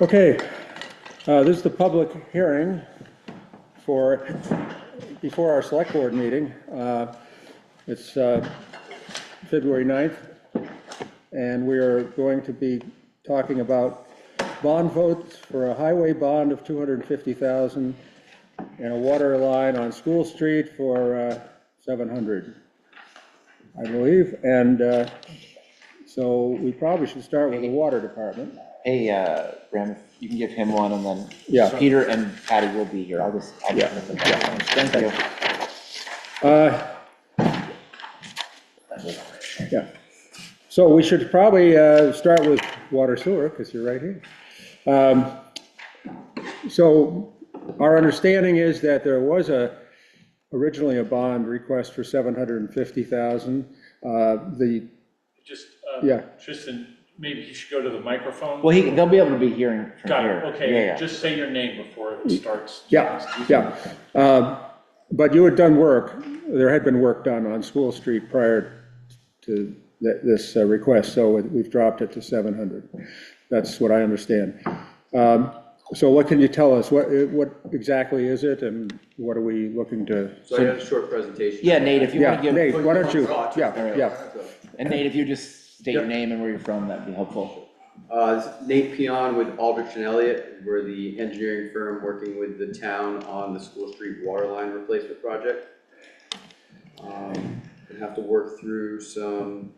Okay, this is the public hearing before our select board meeting. It's February 9th, and we are going to be talking about bond votes for a highway bond of $250,000 and a water line on School Street for $700, I believe. And so we probably should start with the water department. Hey, Bram, if you can give him one, and then Yeah. Peter and Patty will be here. I'll just add Yeah. them. Thank you. Yeah. So we should probably start with water sewer, because you're right here. So our understanding is that there was originally a bond request for $750,000. Yeah. Tristan, maybe you should go to the microphone. Well, they'll be able to be hearing from Got here. it, okay. Yeah. Just say your name before it starts. Yeah. But you had done work, there had been work done on School Street prior to this request, so we've dropped it to 700. That's what I understand. So what can you tell us? What exactly is it, and what are we looking to? So I have a short presentation. Yeah, Nate, if you want to give. Nate, why don't you? Yeah. And Nate, if you just state your name and where you're from, that'd be helpful. This is Nate Peon with Aldrich and Elliott. We're the engineering firm working with the town on the School Street water line replacement project. I have to work through some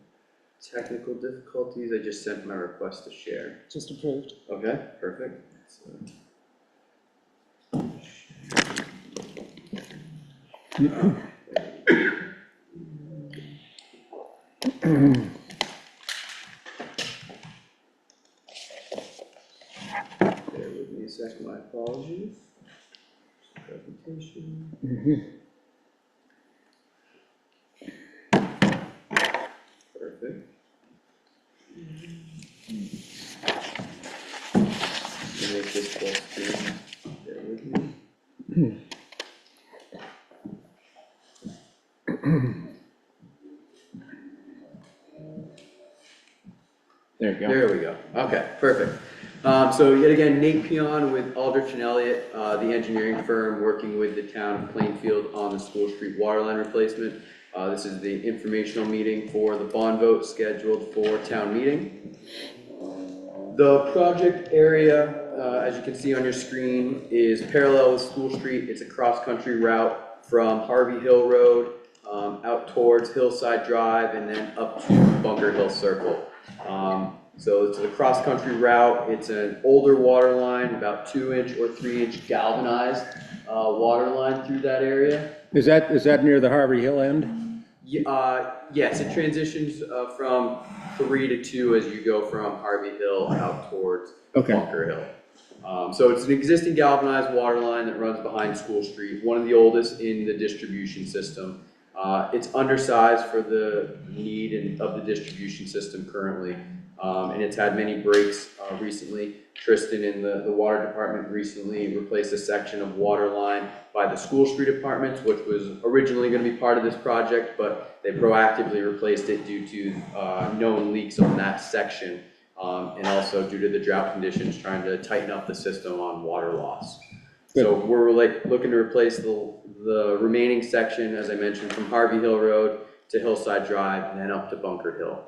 technical difficulties. I just sent my request to share. Just approved. Okay, perfect. Bear with me a second, my apologies. Presentation. Perfect. Make this full screen. Bear with me. There you go. There we go. Okay, perfect. So yet again, Nate Peon with Aldrich and Elliott, the engineering firm working with the town of Plainfield on the School Street water line replacement. This is the informational meeting for the bond vote scheduled for town meeting. The project area, as you can see on your screen, is parallel with School Street. It's a cross-country route from Harvey Hill Road out towards Hillside Drive and then up to Bunker Hill Circle. So it's a cross-country route. It's an older water line, about 2-inch or 3-inch galvanized water line through that area. Is that near the Harvey Hill end? Yes, it transitions from 3 to 2 as you go from Harvey Hill out towards Bunker Hill. So it's an existing galvanized water line that runs behind School Street, one of the oldest in the distribution system. It's undersized for the need of the distribution system currently, and it's had many breaks recently. Tristan in the water department recently replaced a section of water line by the School Street apartments, which was originally going to be part of this project, but they proactively replaced it due to known leaks on that section, and also due to the drought conditions, trying to tighten up the system on water loss. Good. So we're looking to replace the remaining section, as I mentioned, from Harvey Hill Road to Hillside Drive and then up to Bunker Hill.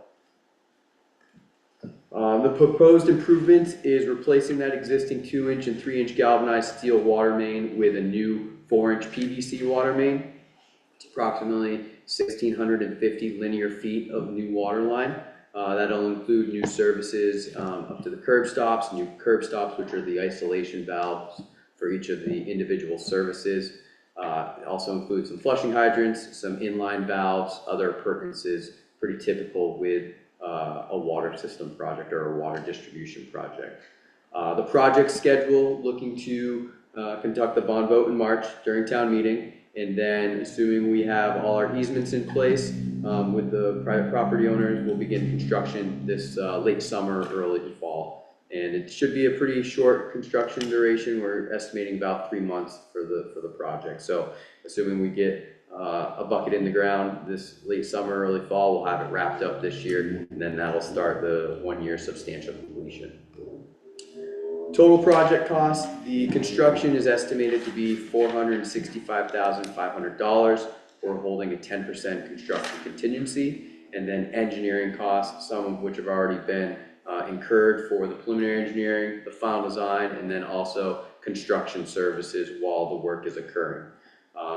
The proposed improvement is replacing that existing 2-inch and 3-inch galvanized steel water main with a new 4-inch PVC water main. It's approximately 1,650 linear feet of new water line. That'll include new services up to the curb stops, which are the isolation valves for each of the individual services. It also includes some flushing hydrants, some inline valves, other appurtenances, pretty typical with a water system project or a water distribution project. The project schedule, looking to conduct the bond vote in March during town meeting, and then assuming we have all our easements in place with the private property owners, we'll begin construction this late summer, early fall. And it should be a pretty short construction duration. We're estimating about 3 months for the project. So assuming we get a bucket in the ground this late summer, early fall, we'll have it wrapped up this year, and then that'll start the 1-year substantial completion. application. Total project cost, the construction is estimated to be $465,500. We're holding a 10% construction contingency, and then engineering costs, some of which have already been incurred for the preliminary engineering, the final design, and then also construction services while the work is occurring.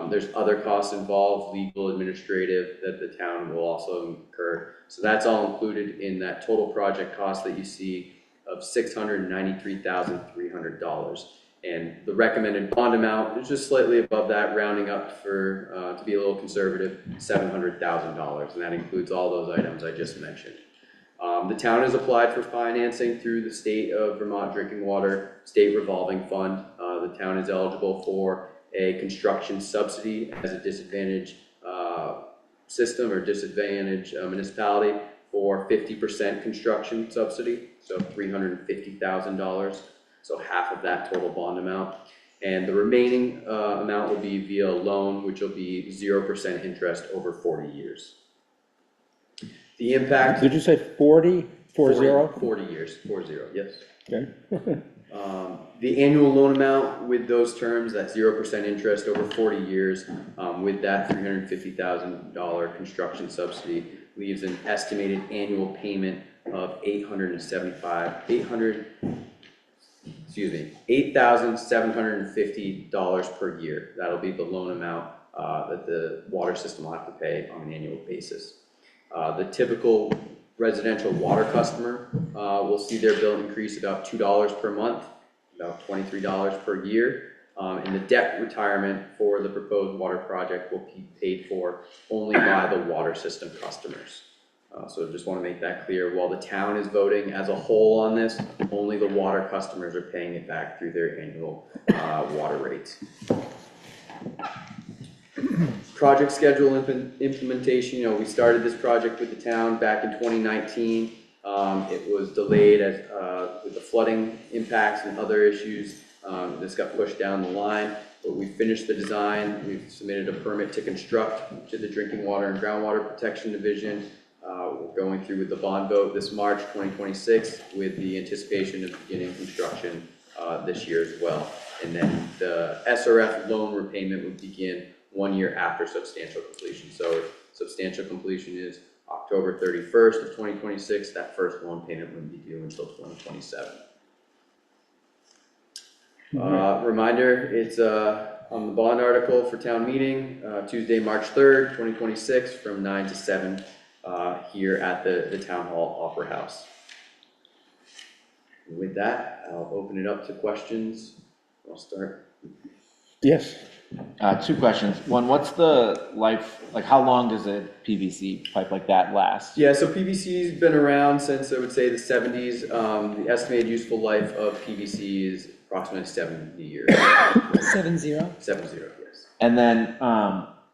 There's other costs involved, legal, administrative, that the town will also incur. So that's all included in that total project cost that you see of $693,300. And the recommended bond amount is just slightly above that, rounding up for, to be a little conservative, $700,000. And that includes all those items I just mentioned. The town has applied for financing through the State of Vermont Drinking Water State Revolving Fund. The town is eligible for a construction subsidy as a disadvantaged system or disadvantaged municipality for 50% construction subsidy, so $350,000, so half of that total bond amount. And the remaining amount will be via loan, which will be 0% interest over 40 years. The impact... Did you say 40? 40? 40 years, 40, yes. Okay. The annual loan amount with those terms, that's 0% interest over 40 years, with that $350,000 construction subsidy, leaves an estimated annual payment of $8,750 per year. That'll be the loan amount that the water system will have to pay on an annual basis. The typical residential water customer will see their bill increase about $2 per month, about $23 per year. And the debt retirement for the proposed water project will be paid for only by the water system customers. So just want to make that clear. While the town is voting as a whole on this, only the water customers are paying it back through their annual water rates. Project schedule implementation, we started this project with the town back in 2019. It was delayed with the flooding impacts and other issues. This got pushed down the line, but we finished the design. We've submitted a permit to construct to the Drinking Water and Groundwater Protection Division. We're going through with the bond vote this March 2026 with the anticipation of beginning construction this year as well. And then the SRF loan repayment would begin 1 year after substantial completion. So if substantial completion is October 31st of 2026, that first loan payment wouldn't be due until 2027. Reminder, it's on the bond article for town meeting, Tuesday, March 3rd, 2026 from 9 to 7 here at the Town Hall Opera House. And with that, I'll open it up to questions. I'll start. Yes. Two questions. One, what's the life, like how long does a PVC pipe like that last? Yeah, so PVC's been around since I would say the 70s. The estimated useful life of PVC is approximately 70 years. 70? 70, yes. And then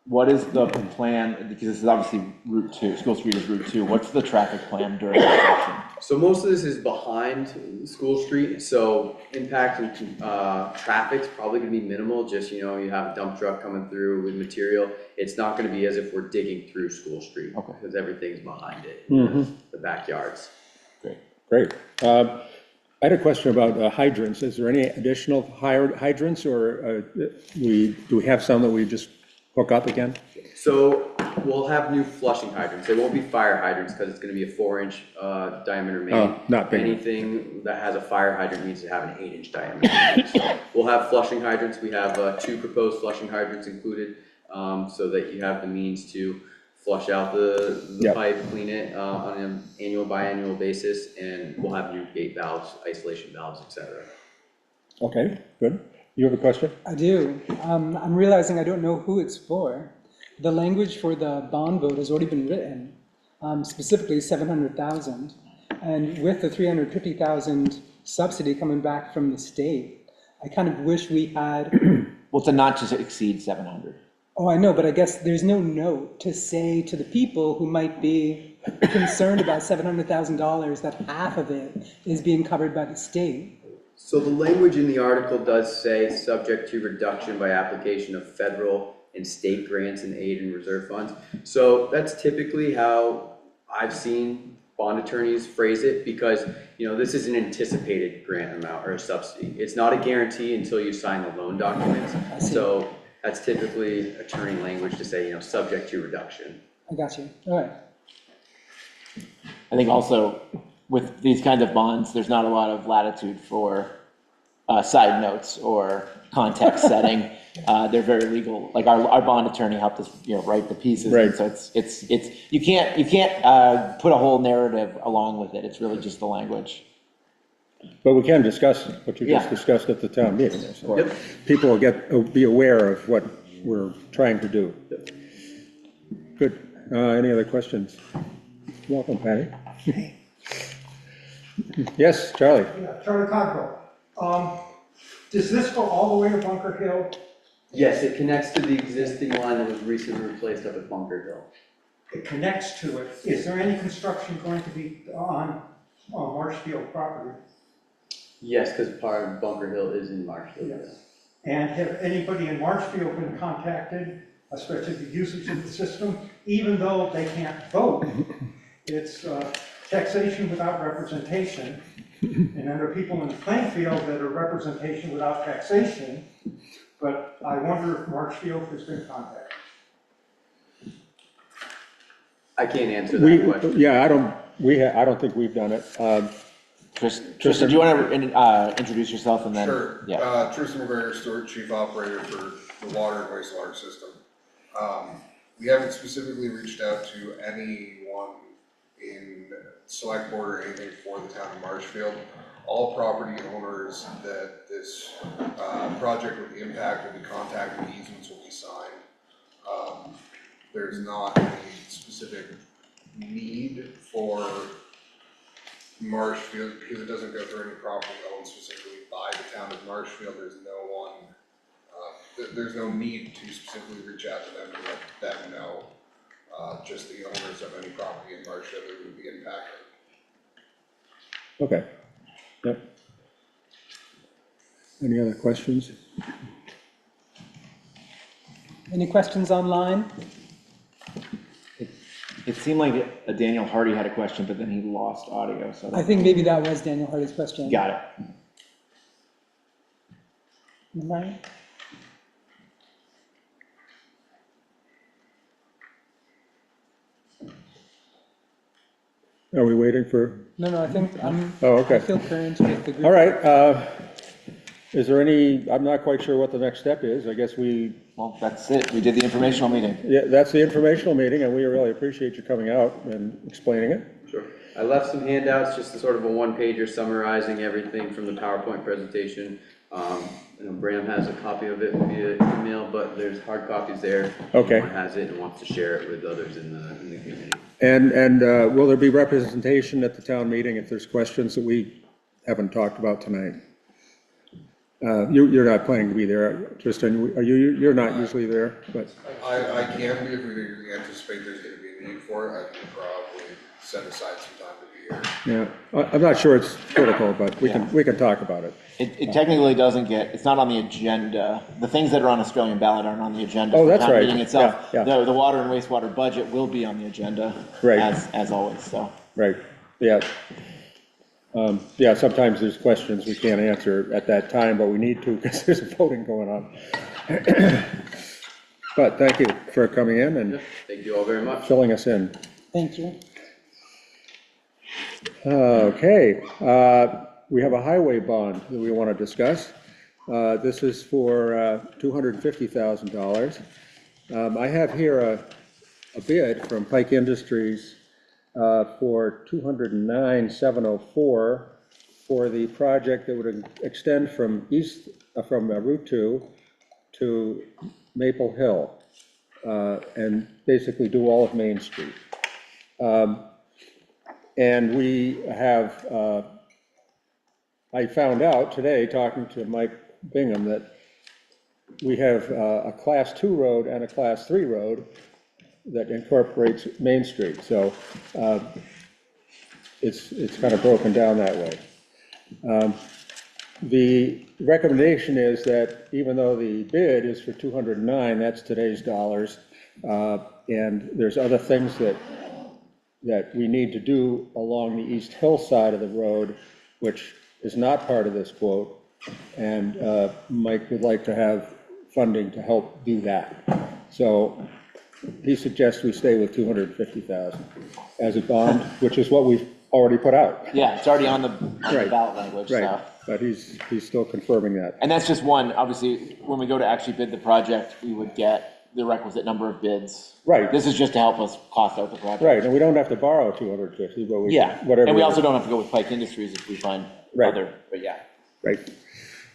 what is the plan, because this is obviously Route 2, School Street is Route 2, what's the traffic plan during construction? So most of this is behind School Street, so impact and traffic's probably gonna be minimal, just, you have a dump truck coming through with material. It's not gonna be as if we're digging through School Street, Okay. because everything's behind it, the backyards. Great. I had a question about hydrants. Is there any additional hydrants, or do we have some that we just hook up again? So we'll have new flushing hydrants. They won't be fire hydrants because it's going to be a 4-inch diameter main. Oh, not big. Anything that has a fire hydrant needs to have an 8-inch diameter. So we'll have flushing hydrants. We have 2 proposed flushing hydrants included, so that you have the means to flush out the Yep. pipe, clean it on an annual biannual basis, and we'll have new gate valves, isolation valves, etc. Okay, good. You have a question? I do. I'm realizing I don't know who it's for. The language for the bond vote has already been written, specifically 700,000. And with the 350,000 subsidy coming back from the state, I kind of wish we had... Well, to not to exceed 700. Oh, I know, but I guess there's no note to say to the people who might be concerned about $700,000 that half of it is being covered by the state. So the language in the article does say subject to reduction by application of federal and state grants and aid and reserve funds. So that's typically how I've seen bond attorneys phrase it, because, this is an anticipated grant amount or a subsidy. It's not a guarantee until you sign the loan documents. see. So that's typically attorney language to say, subject to reduction. I got you. All right. I think also with these kinds of bonds, there's not a lot of latitude for side notes or context setting. They're very legal. Like our bond attorney helped us, write the pieces. Right. And so it's you can't put a whole narrative along with it. It's really just the language. But we can discuss what you just Yeah. discussed at the town meeting. So Yep. people will be aware of what we're trying to do. Good. Any other questions? Welcome, Patty. Yes, Charlie? Yeah, Charlie Codwell. Does this go all the way to Bunker Hill? Yes, it connects to the existing line that was recently replaced up at Bunker Hill. It connects to it. Is there any construction going to be on Marshfield property? Yes, because part of Bunker Hill is in Marshfield. Yes. And have anybody in Marshfield been contacted, especially the users of the system, even though they can't vote? It's taxation without representation. And then there are people in Plainfield that are representation without taxation. But I wonder if Marshfield has been contacted. I can't answer that question. Yeah, I don't think we've done it. Tristan, do you want to introduce yourself and then? Sure. Yeah. Tristan McGregor, Stewart, Chief Operator for the water and wastewater system. We haven't specifically reached out to anyone in Selectboard or anything for the town of Marshfield. All property owners that this project would impact will be contacted, easements will be signed. There's not any specific need for Marshfield, because it doesn't go through any property owned specifically by the town of Marshfield. There's no one, there's no need to specifically reach out to them to let them know, just the owners of any property in Marshfield that would be impacted. Okay. Yep. Any other questions? Any questions online? It seemed like Daniel Hardy had a question, but then he lost audio, so. I think maybe that was Daniel Hardy's question. Got it. Right. Are we waiting for, No, I think oh, okay. I feel current with the group. All right, is there any, I'm not quite sure what the next step is. I guess Well, that's it. We did the informational meeting. yeah, that's the informational meeting, and we really appreciate you coming out and explaining it. Sure. I left some handouts, just a sort of a one-pager summarizing everything from the PowerPoint presentation. Bram has a copy of it via email, but there's hard copies there. If Okay. anyone has it and wants to share it with others in the community. And will there be representation at the town meeting if there's questions that we haven't talked about tonight? You're not planning to be there, Tristan, are you, you're not usually there, but, I can be if we anticipate there's gonna be a need for it. I can probably set aside some time to be here. yeah, I'm not sure it's critical, but we can talk about it. It technically doesn't it's not on the agenda. The things that are on Australian ballot aren't on the agenda. Oh, for that's town right. meeting itself. Yeah, yeah. The water and wastewater budget will be on the agenda. Right. As always, so. Right, yeah. Yeah, sometimes there's questions we can't answer at that time, but we need to because there's voting going on. But thank you for coming in and Thank you all very much. filling us in. Thank you. Okay, we have a highway bond that we want to discuss. This is for $250,000. I have here a bid from Pike Industries for $209,704 for the project that would extend from Route 2 to Maple Hill and basically do all of Main Street. And we have, I found out today, talking to Mike Bingham, that we have a Class 2 road and a Class 3 road that incorporates Main Street. So it's kind of broken down that way. The recommendation is that even though the bid is for 209, that's today's dollars, and there's other things that that we need to do along the East Hill side of the road, which is not part of this quote. And Mike would like to have funding to help do that. So he suggests we stay with 250,000 as a bond, which is what we've already put out. Yeah, it's already on the Right. ballot language, so. Right, but he's still confirming that. And that's just one, obviously, when we go to actually bid the project, we would get the requisite number of bids. Right. This is just to help us cost out the project. Right, and we don't have to borrow 250, but we, Yeah, whatever. and we also don't have to go with Pike Industries if we find Right. other, but yeah. Right.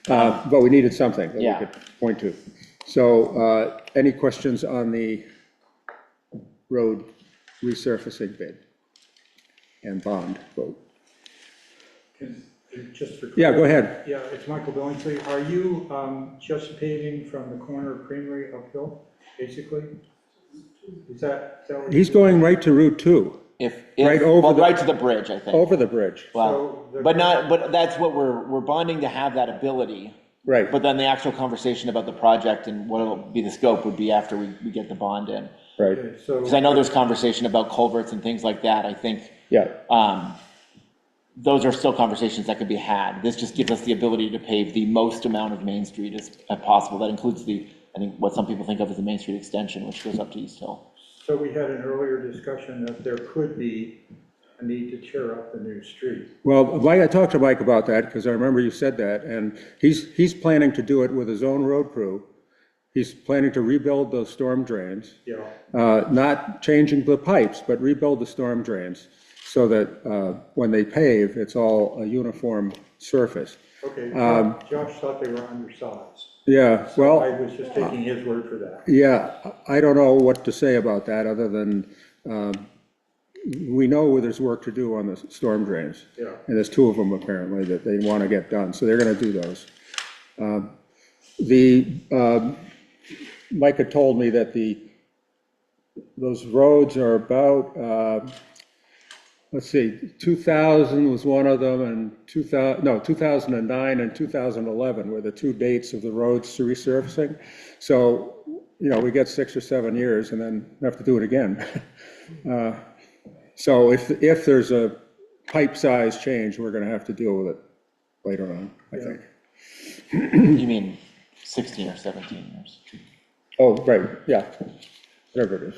But we needed something that we Yeah. could point to. So any questions on the road resurfacing bid and bond vote? Just for. Yeah, go ahead. Yeah, it's Michael Billingsley. Are you just paving from the corner of Creamery uphill, basically? Is that what? He's going right to Route 2, Right over well, the- right to the bridge, I think. over the bridge. Well, So the- but that's what we're bonding to have that ability. Right, But then the actual conversation about the project and what will be the scope would be after we get the bond in. right, Okay, so, Because I know there's conversation about culverts and things like that. I think yeah, those are still conversations that could be had. This just gives us the ability to pave the most amount of Main Street as possible. That includes I think, what some people think of as the Main Street extension, which goes up to East Hill. so we had an earlier discussion that there could be a need to tear up the new street. well, I talked to Mike about that, because I remember you said that, and he's planning to do it with his own road crew. He's planning to rebuild those storm drains, Yeah, not changing the pipes, but rebuild the storm drains, so that when they pave, it's all a uniform surface. okay. Josh thought they were undersized. Yeah, I well, was just taking his word for that. yeah, I don't know what to say about that, other than we know there's work to do on the storm drains. Yeah. And there's two of them apparently that they want to get done, so they're gonna do those. Mike had told me that those roads are about, let's see, 2000 was one of them, and 2009 and 2011 were the two dates of the roads resurfacing. So, we get 6 or 7 years and then have to do it again. So if there's a pipe size change, we're gonna have to deal with it later on, I think. You mean 16 or 17 years? Oh, right, yeah, whatever it is.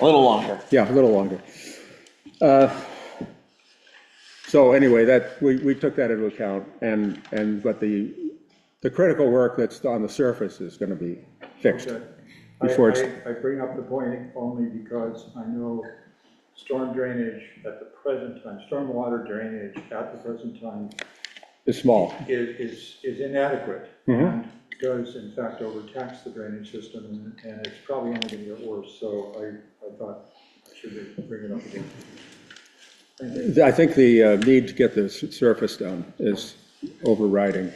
A little longer. Yeah, a little longer. So anyway, we took that into account, but the critical work that's on the surface is gonna be fixed. Okay. Before it's, I bring up the point only because I know storm drainage at the present time, stormwater drainage at the present time it's small. is inadequate. And does in fact overtax the drainage system, and it's probably only gonna get worse, so I thought I should bring it up again. Thank you. I think the need to get the surface done is overriding.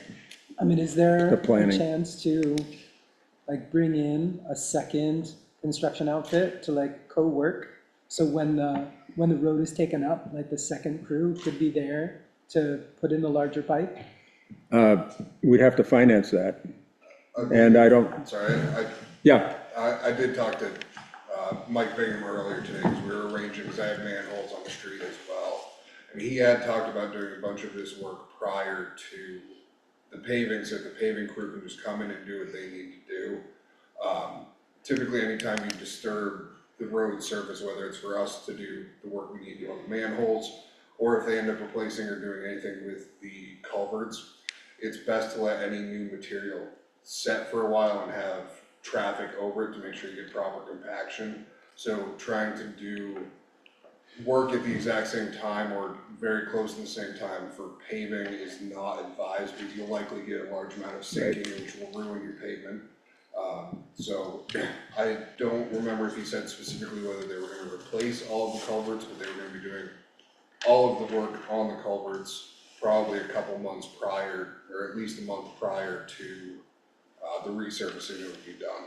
I mean, is there The a planning. chance to like bring in a second construction outfit to like co-work? So when the road is taken up, like the second crew could be there to put in the larger pipe? We'd have to finance that, and I don't, Sorry, yeah, I did talk to Mike Bingham earlier today, because we were arranging, because I have manholes on the street as well. And he had talked about doing a bunch of this work prior to the paving, so the paving crew can just come in and do what they need to do. Typically, anytime you disturb the road surface, whether it's for us to do the work we need to do on the manholes, or if they end up replacing or doing anything with the culverts, it's best to let any new material set for a while and have traffic over it to make sure you get proper compaction. So trying to do work at the exact same time or very close to the same time for paving is not advised, because you'll likely get a large amount of sinking, which will ruin your pavement. So I don't remember if he said specifically whether they were going to replace all of the culverts, but they were going to be doing all of the work on the culverts probably a couple months prior, or at least a month prior to the resurfacing that would be done,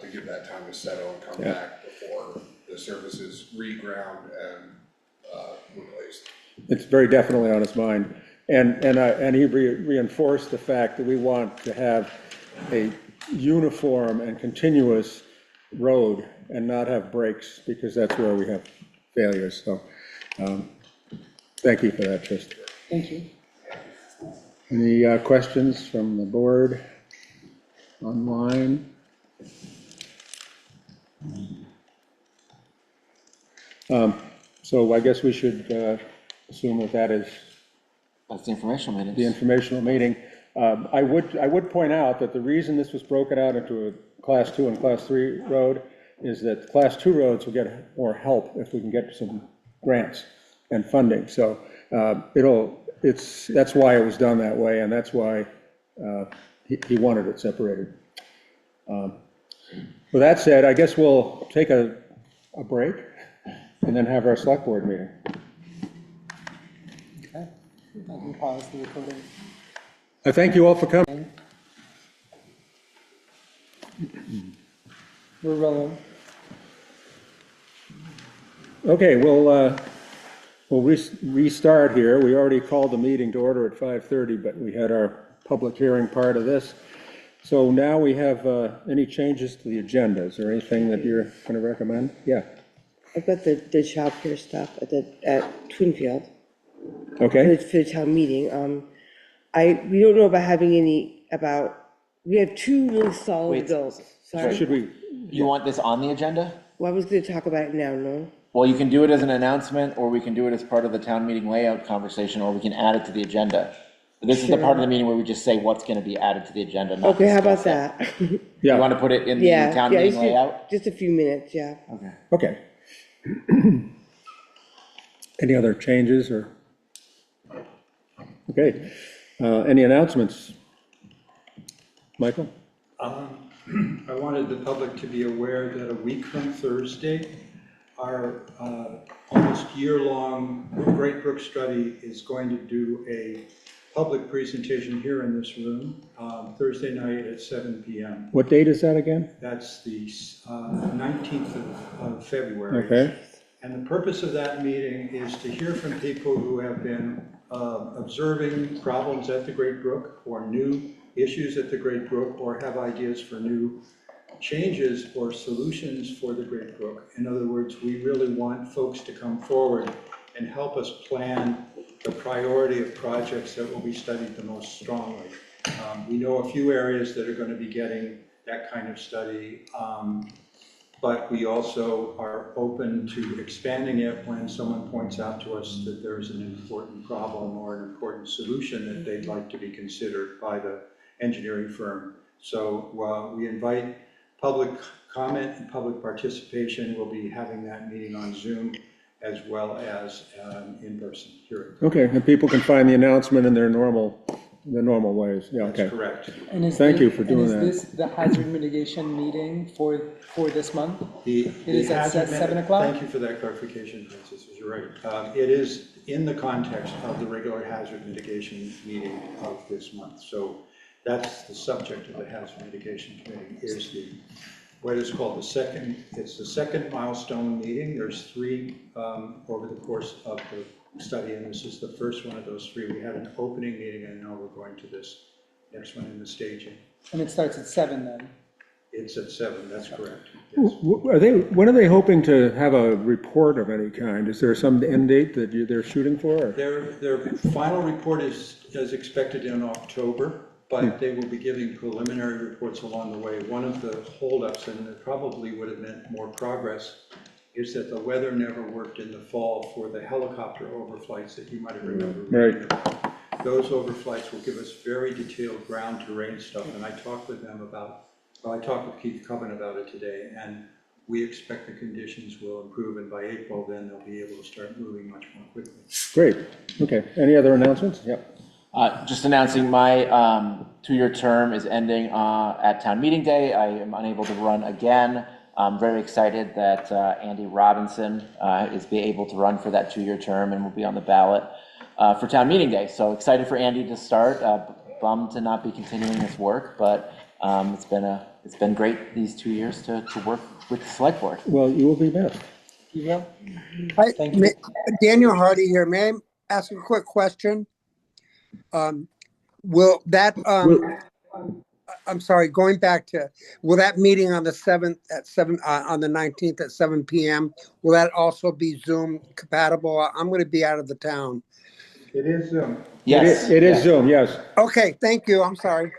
to give that time to settle and come back before the surface is reground and replaced. it's very definitely on his mind. And he reinforced the fact that we want to have a uniform and continuous road and not have breaks, because that's where we have failures. So thank you for that, Trista. Thank you. Any questions from the board online? So I guess we should assume that is That's the informational the meetings. informational meeting. I would point out that the reason this was broken out into a Class 2 and Class 3 road is that Class 2 roads will get more help if we can get some grants and funding. So that's why it was done that way, and that's why he wanted it separated. With that said, I guess we'll take a break and then have our select board meeting. Okay. I can pause the recording. I thank you all for coming. We're rolling. Okay, we'll restart here. We already called the meeting to order at 5:30, but we had our public hearing part of this. So now we have any changes to the agenda. Is there anything that you're going to recommend? Yeah, I've got the childcare stuff at Twinfield okay. for the town meeting. We don't know about having we have two really solid Wait. bills. So Sorry. should we, You want this on the agenda? Well, I was gonna talk about it now, no? Well, you can do it as an announcement, or we can do it as part of the town meeting layout conversation, or we can add it to the agenda. But this is the part of the meeting where we just say what's gonna be added to the agenda, not Okay, how about discuss it. that? You yeah, wanna put it in the Yeah, town yeah, meeting layout? just a few minutes, yeah. Okay. okay. Any other changes or? Okay, any announcements? Michael? I wanted the public to be aware that a week from Thursday, our almost year-long Great Brook study is going to do a public presentation here in this room, Thursday night at 7 p.m. What date is that again? That's the 19th of February. Okay, And the purpose of that meeting is to hear from people who have been observing problems at the Great Brook or new issues at the Great Brook or have ideas for new changes or solutions for the Great Brook. In other words, we really want folks to come forward and help us plan the priority of projects that will be studied the most strongly. We know a few areas that are going to be getting that kind of study, but we also are open to expanding it when someone points out to us that there's an important problem or an important solution that they'd like to be considered by the engineering firm. So we invite public comment and public participation. We'll be having that meeting on Zoom as well as in-person hearing. okay, and people can find the announcement in their normal ways, yeah, okay. That's correct. And is Thank you for doing and that. is this the hazard mitigation meeting for this month? It is at 7 o'clock? Thank you for that clarification, Francis, you're right. It is in the context of the regular hazard mitigation meeting of this month. So that's the subject of the hazard mitigation committee, is what is called it's the second milestone meeting. There's three over the course of the study, and this is the first one of those three. We had an opening meeting, and now we're going to this next one in the staging. And it starts at 7 then? It's at 7, that's correct. Yes. When are they hoping to have a report of any kind? Is there some end date that they're shooting for? Or? Their final report is expected in October, but they will be giving preliminary reports along the way. One of the holdups, and it probably would have meant more progress, is that the weather never worked in the fall for the helicopter overflights that you might have remembered. Right. Those overflights will give us very detailed ground terrain stuff, and I talked with Keith Coven about it today, and we expect the conditions will improve, and by April, then they'll be able to start moving much more quickly. Great, okay. Any other announcements? Yep. Just announcing my 2-year term is ending at town meeting day. I am unable to run again. I'm very excited that Andy Robinson is able to run for that 2-year term and will be on the ballot for town meeting day. So excited for Andy to start. Bummed to not be continuing his work, but it's been great these 2 years to work with the select board. Well, you will be missed. You will? Hi, Thank you. Daniel Hardy here. May I ask a quick question? Will that I'm sorry, going back to, will that meeting on the 7th at 7, on the 19th at 7 PM, will that also be Zoom compatible? I'm going to be out of the town. It is Zoom. Yes. It is yes. Zoom, yes. Okay, thank you, I'm sorry.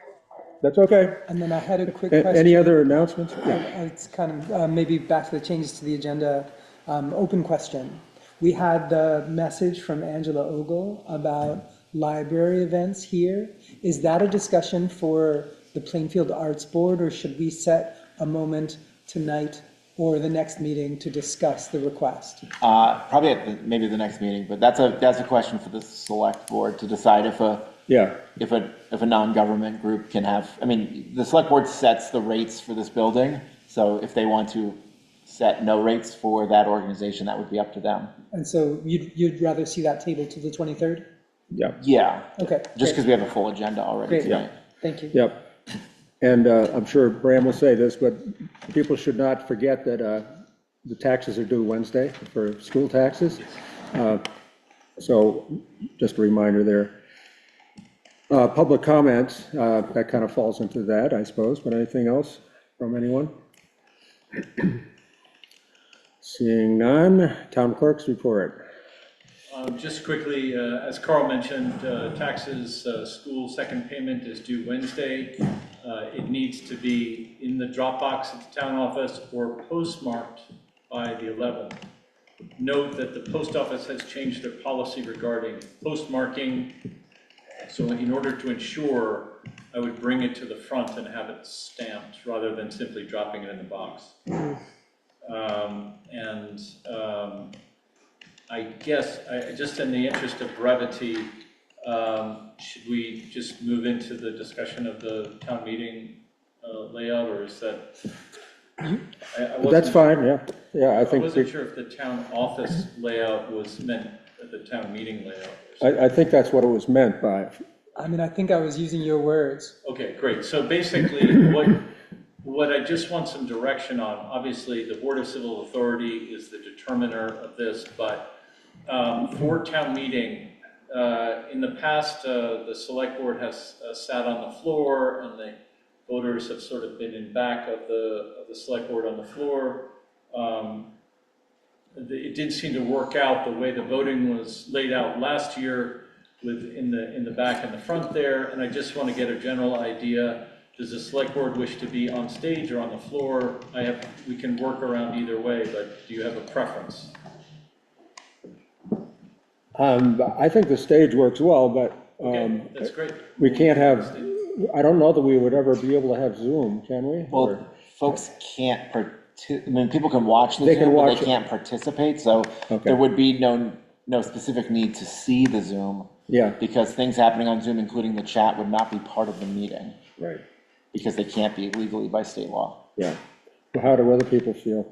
That's okay. And then I had a quick Any question. other announcements? Yeah. It's kind of maybe back to the changes to the agenda. Open question. We had the message from Angela Ogle about library events here. Is that a discussion for the Plainfield Arts Board, or should we set a moment tonight or the next meeting to discuss the request? Probably at maybe the next meeting, but that's a question for the select board to decide if a non-government group can have, I mean, the select board sets the rates for this building. So if they want to set no rates for that organization, that would be up to them. And so you'd rather see that table to the 23rd? Yeah. Yeah. Okay. Just because we have a full agenda already Great. tonight. Thank you. Yep. And I'm sure Bram will say this, but people should not forget that the taxes are due Wednesday for school taxes. So just a reminder there. Public comments, that kind of falls into that, I suppose, but anything else from anyone? Seeing none, town clerk's report. Just quickly, as Carl mentioned, taxes, school second payment is due Wednesday. It needs to be in the Dropbox at the town office or postmarked by the 11th. Note that the post office has changed their policy regarding postmarking. So in order to ensure, I would bring it to the front and have it stamped rather than simply dropping it in the box. I guess, just in the interest of brevity, should we just move into the discussion of the town meeting layout, or is that? That's fine, yeah. Yeah, I I think, wasn't sure if the town office layout was meant the town meeting layout. Or something. I think that's what it was meant by. I mean, I think I was using your words. Okay, great. So basically, what I just want some direction on, obviously, the Board of Civil Authority is the determiner of this, but for town meeting, in the past, the select board has sat on the floor, and the voters have sort of been in back of the select board on the floor. It did seem to work out the way the voting was laid out last year, with in the back and the front there, and I just want to get a general idea. Does the select board wish to be on stage or on the floor? We can work around either way, but do you have a preference? I think the stage works well, but Okay, that's great. we can't have, I don't know that we would ever be able to have Zoom, can we? Or- Well, folks can't I mean, people can watch the They can Zoom, but watch they it. can't participate, so Okay. there would be no specific need to see the Zoom. Yeah. Because things happening on Zoom, including the chat, would not be part of the meeting, Right, because they can't be legally by state law. yeah. Well, how do other people feel?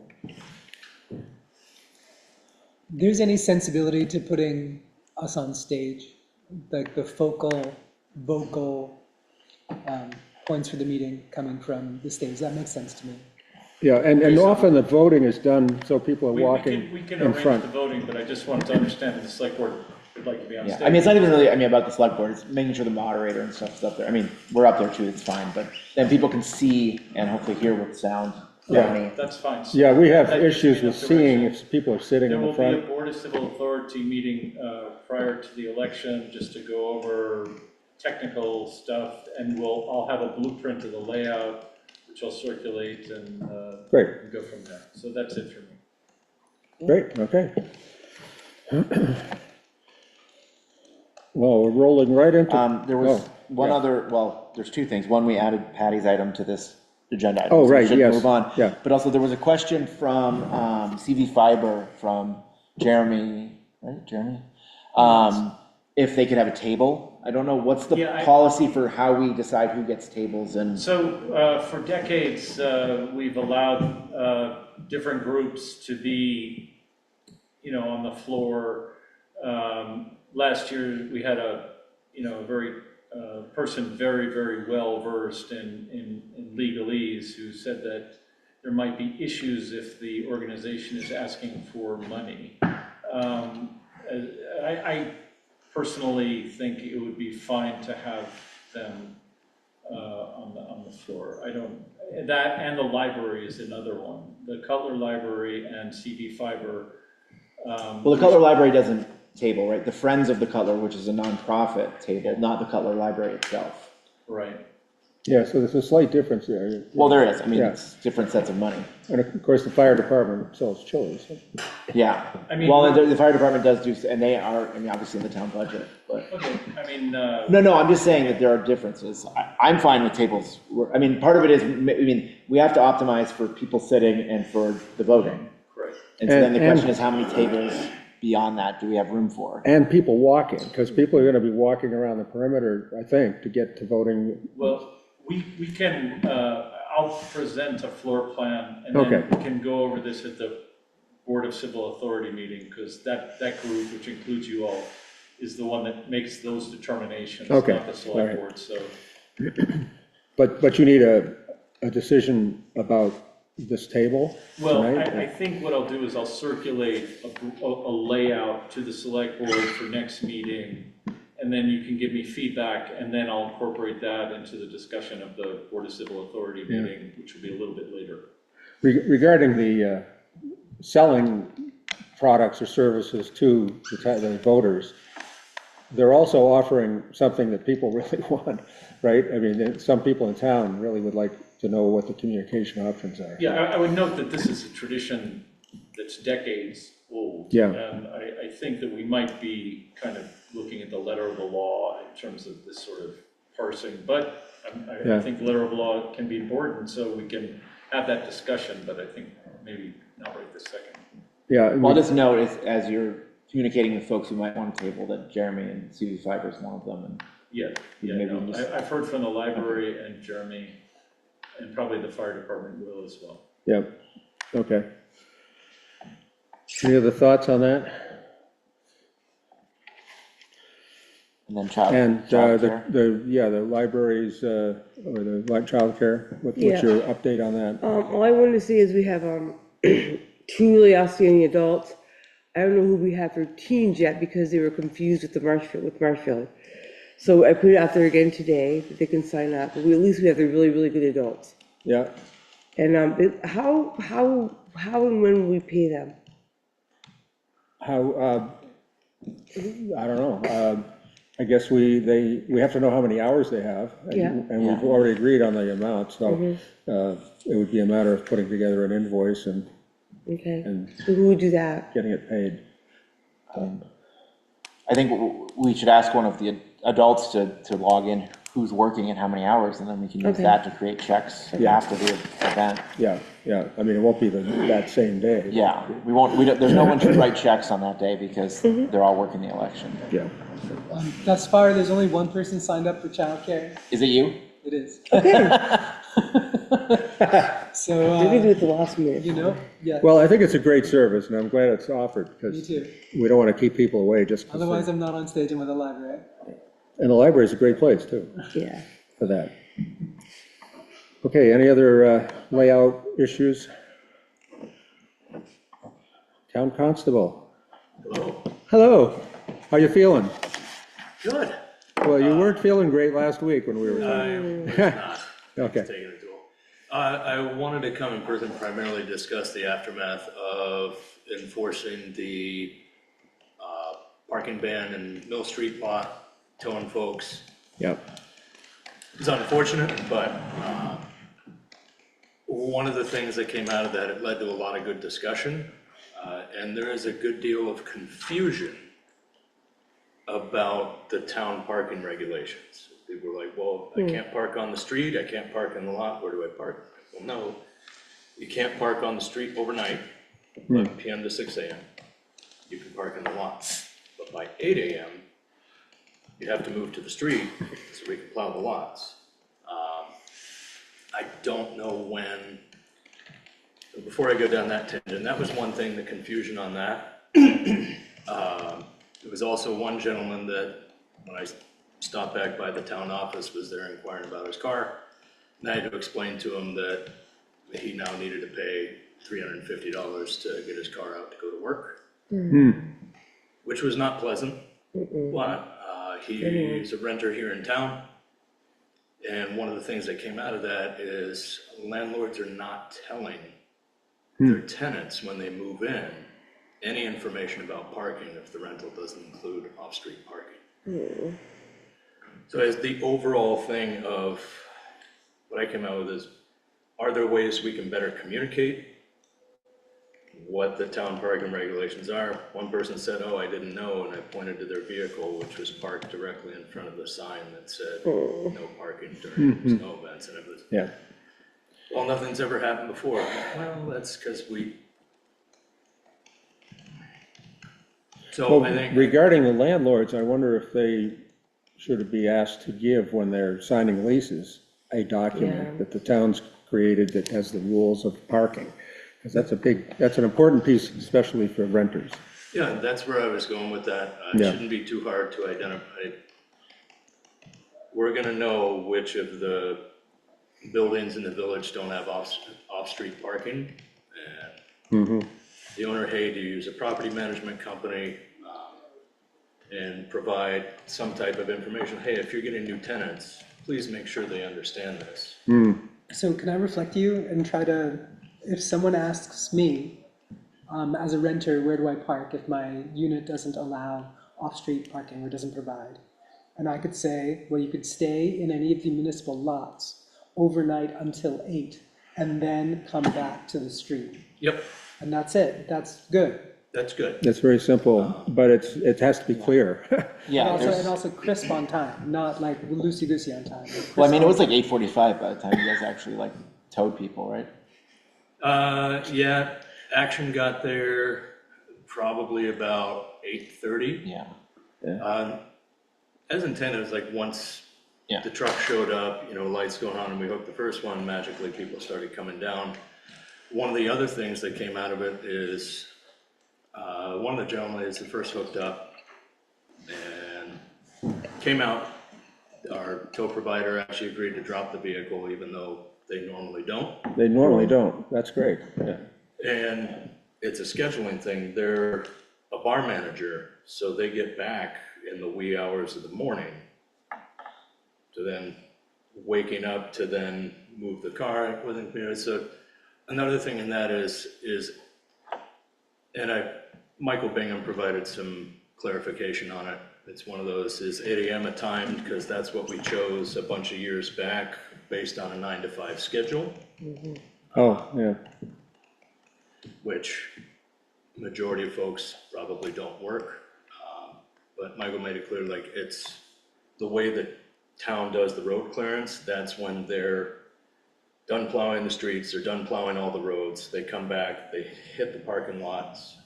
There's any sensibility to putting us on stage, like the vocal points for the meeting coming from the stage? That makes sense to me. Yeah, and often the voting is done so people are We walking can in arrange front. the voting, but I just wanted to understand if the select board would like to be on Yeah, stage. I mean, it's not even really, I mean, about the select board, it's making sure the moderator and stuff's up there. I mean, we're up there too, it's fine, but then people can see and hopefully hear with sound. Yeah. That's fine. Yeah, we have That gives issues me with enough seeing direction. if people are sitting There in the will be a front. Board of Civil Authority meeting prior to the election, just to go over technical stuff, and I'll have a blueprint of the layout, which I'll circulate and Great, and go from there. So that's it for me. great, okay. Well, we're rolling right into. There was oh, one yeah. other, well, there's two things. One, we added Patty's item to this agenda item. Oh, so we right, should yes, Move on. yeah. But also there was a question from CV Fiber from Jeremy, right, Jeremy? If they could have a table. I don't know, what's the Yeah, policy for how we decide who gets tables and? So for decades, we've allowed different groups to be, on the floor. Last year, we had a very person very, very well versed in legalese who said that there might be issues if the organization is asking for money. I personally think it would be fine to have them on the floor. I don't, that and the library is another one. The Cutler Library and CV Fiber. Well, the Cutler Library doesn't table, right? The Friends of the Cutler, which is a nonprofit table, not the Cutler Library itself. Right. Yeah, so there's a slight difference there. Well, there is. I mean, Yeah. it's different sets of money. And of course, the fire department sells chilies. Yeah. I mean- Well, and the fire department does do, and they are, I mean, obviously in the town budget, but. Okay, I mean, No, I'm just saying that there are differences. I'm fine with tables. I mean, part of it is, I mean, we have to optimize for people sitting and for the voting. correct. And so then the And- question is, how many tables beyond that do we have room for? And people walking, because people are gonna be walking around the perimeter, I think, to get to voting. Well, we can, I'll present a floor plan and Okay. then we can go over this at the Board of Civil Authority meeting, because that group, which includes you all, is the one that makes those determinations, Okay, not the all select right. board, so. But you need a decision about this table Well, tonight? I think what I'll do is I'll circulate a layout to the select board for next meeting, and then you can give me feedback, and then I'll incorporate that into the discussion of the Board of Civil Authority Yeah. meeting, which will be a little bit later. Regarding the selling products or services to the voters, they're also offering something that people really want, right? I mean, some people in town really would like to know what the communication options are. Yeah, I would note that this is a tradition that's decades old. Yeah. And I think that we might be kind of looking at the letter of the law in terms of this sort of parsing, but I Yeah. think the letter of the law can be important, so we can have that discussion, but I think maybe not right this second. Yeah. Well, I'll just note, as you're communicating with folks who might want to table, that Jeremy and CV Fiber is one of them, and Yeah, Maybe no, just- I've heard from the library and Jeremy, and probably the fire department will as well. Yeah, okay. Any other thoughts on that? then And childcare. the libraries, or the childcare, what's Yeah. your update on that? All I wanted to say is we have, two really outstanding adults. I don't know who we have for teens yet because they were confused with Marshfield. So I put it out there again today that they can sign up, but at least we have the really, really good adults. Yeah, And, how and when will we pay them? how, I don't know, I guess we have to know how many hours they have. Yeah. And we've already agreed on the amount, so, it would be a matter of putting together an invoice and Okay, And- so who would do that? getting it paid. I think we should ask one of the adults to log in who's working and how many hours, and then we can use Okay. that to create checks Yeah. after the event. Yeah, I mean, it won't be that same day. Yeah, there's no one should write checks on that day because they're all working the election. Yeah, Thus far, there's only one person signed up for childcare. Is it you? It is. Okay, So, we can do it the last minute. you know, yeah, well, I think it's a great service, and I'm glad it's offered, me because too. we don't want to keep people away just 'cause Otherwise, I'm not on stage in with the library. and the library is a great place, too, Yeah. for that. Okay, any other layout issues? Town Constable. Hello. Hello, how you feeling? Good. Well, you weren't feeling great last week when we were. I was not Okay, taking a tool. I wanted to come in person primarily discuss the aftermath of enforcing the parking ban in Mill Street lot, towing folks. yep, It's unfortunate, but one of the things that came out of that, it led to a lot of good discussion. And there is a good deal of confusion about the town parking regulations. People are like, well, I can't park on the street, I can't park in the lot, where do I park? Well, no, you can't park on the street overnight, 11 PM to 6 AM. You can park in the lot, but by 8 AM, you have to move to the street so we can plow the lots. I don't know when, before I go down that tangent, that was one thing, the confusion on that. There was also one gentleman that, when I stopped back by the town office, was there inquiring about his car. And I had to explain to him that he now needed to pay $350 to get his car out to go to work. Which was not pleasant, but he's a renter here in town. And one of the things that came out of that is landlords are not telling their tenants when they move in any information about parking if the rental doesn't include off-street parking. So as the overall thing of what I came out with is, are there ways we can better communicate what the town parking regulations are? One person said, oh, I didn't know, and I pointed to their vehicle, which was parked directly in front of the sign that said, no parking during snow events, and it was, Yeah. well, nothing's ever happened before. Well, that's because so Well, I think, regarding the landlords, I wonder if they should be asked to give, when they're signing leases, a document that the town's created that has the rules of parking. Because that's an important piece, especially for renters. yeah, that's where I was going with that. It Yeah. shouldn't be too hard to identify. We're gonna know which of the buildings in the village don't have off-street parking. And the owner, hey, do you use a property management company? And provide some type of information. Hey, if you're getting new tenants, please make sure they understand this. So can I reflect you and try to, if someone asks me, as a renter, where do I park if my unit doesn't allow off-street parking or doesn't provide? And I could say, well, you could stay in any of the municipal lots overnight until 8, and then come back to the street. Yep, And that's it, that's good. that's good. It's very simple, but it has to be clear. Yeah, And there's, also crisp on time, not like loosey-goosey on time. but well, I mean, it was crisp like 8:45 by the time you guys actually like towed people, right? Yeah, Action got there probably about 8:30. Yeah. As intended, it was like once Yeah. the truck showed up, lights going on, and we hooked the first one, magically people started coming down. One of the other things that came out of it is, one of the gentlemen is the first hooked up and came out. Our tow provider actually agreed to drop the vehicle even though they normally don't. They normally don't. That's great. Yeah. And it's a scheduling thing. They're a bar manager, so they get back in the wee hours of the morning to then waking up to then move the car within minutes. So another thing in that is, and Michael Bingham provided some clarification on it. It's one of those, is 8 a.m. a time, because that's what we chose a bunch of years back based on a 9 to 5 schedule, Oh, yeah. which majority of folks probably don't work. But Michael made it clear, like, it's the way that town does the road clearance, that's when they're done plowing the streets, they're done plowing all the roads, they come back, they hit the parking lots,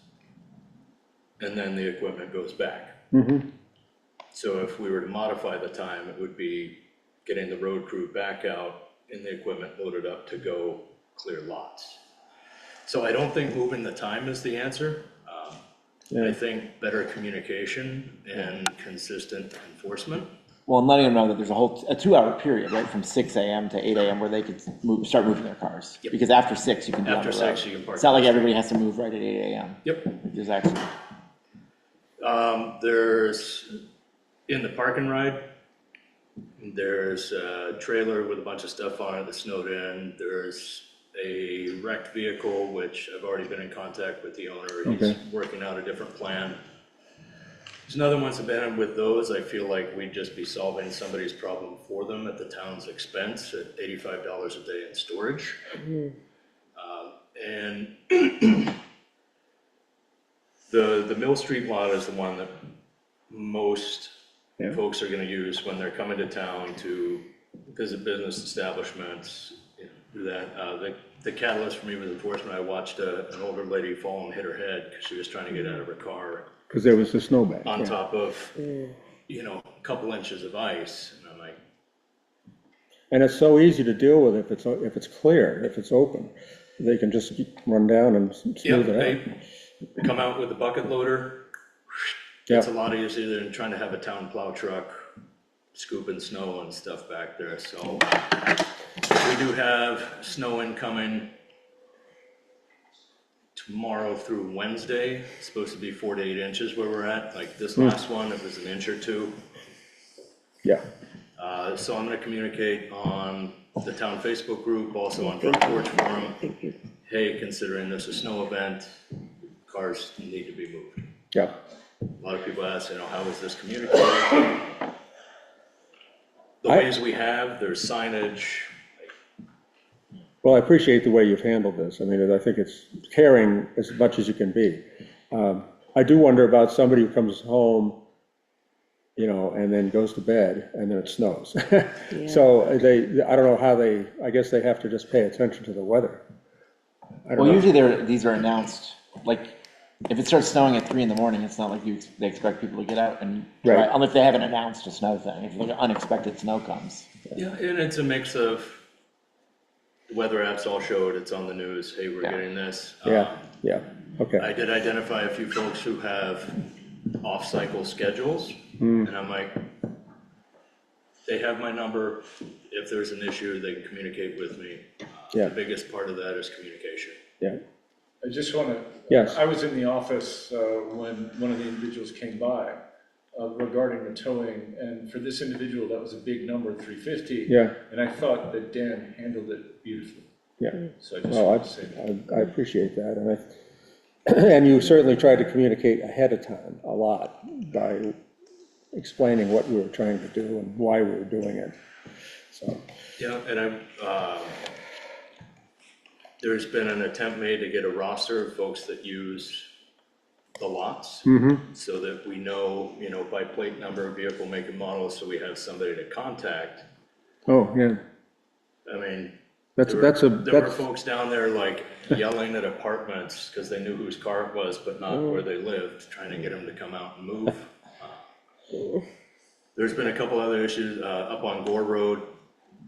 and then the equipment goes back. So if we were to modify the time, it would be getting the road crew back out and the equipment loaded up to go clear lots. So I don't think moving the time is the answer. I think better communication and consistent enforcement. Well, and letting them know that there's a 2-hour period, right, from 6 a.m. to 8 a.m. where they could start moving their cars. Yep. Because after 6, you can be on the After road. 6, you can park It's not on like the everybody has to move right at 8 a.m. Yep. There's actually, There's, in the parking ride, there's a trailer with a bunch of stuff on it that snowed in. There's a wrecked vehicle, which I've already been in contact with the owner. He's Okay. working out a different plan. There's another one's abandoned. With those, I feel like we'd just be solving somebody's problem for them at the town's expense at $85 a day in storage. And the Mill Street lot is the one that most folks are gonna use when they're coming to town to visit business establishments, do that. The catalyst for me was enforcement. I watched an older lady fall and hit her head because she was trying to get out of her car Because there was the snowbank. on yeah. top of, a couple inches of ice. And I'm like, And it's so easy to deal with if it's clear, if it's open. They can just run down and yeah, smooth it out. they come out with a bucket loader. Yeah. It's a lot easier than trying to have a town plow truck scooping snow and stuff back there. So we do have snow incoming tomorrow through Wednesday. It's supposed to be 4 to 8 inches where we're at. Like this last one, it was an inch or two. Yeah. So I'm gonna communicate on the town Facebook group, also on Front Porch Forum. Thank you. Hey, considering this a snow event, cars need to be moved. Yeah, A lot of people ask, how is this communicated? The ways we have, there's signage. well, I appreciate the way you've handled this. I mean, I think it's caring as much as you can be. I do wonder about somebody who comes home, and then goes to bed, and then it snows. So I don't know how I guess they have to just pay attention to the weather. I don't Well, know. usually these are announced, like, if it starts snowing at 3 in the morning, it's not like they expect people to get out and try, Right. unless they haven't announced a snow thing, if like unexpected snow comes. Yeah, and it's a mix of, the weather apps all showed, it's on the news, hey, we're Yeah. getting this. Yeah, okay. I did identify a few folks who have off-cycle schedules, and I'm like, they have my number. If there's an issue, they can communicate with me. Yeah. The biggest part of that is communication. Yeah, I just want to. Yes. I was in the office when one of the individuals came by regarding the towing, and for this individual, that was a big number, 350. yeah, And I thought that Dan handled it beautifully. yeah. So I just Well, wanted to say that. I appreciate that, and you certainly tried to communicate ahead of time a lot by explaining what we were trying to do and why we were doing it, so. Yeah, and there's been an attempt made to get a roster of folks that use the lots, so that we know, by plate number, vehicle, make, and model, so we have somebody to contact. Oh, yeah, I mean, that's there were folks down there like yelling at apartments because they knew whose car it was, but not where they lived, trying to get them to come out and move. There's been a couple other issues up on Gore Road.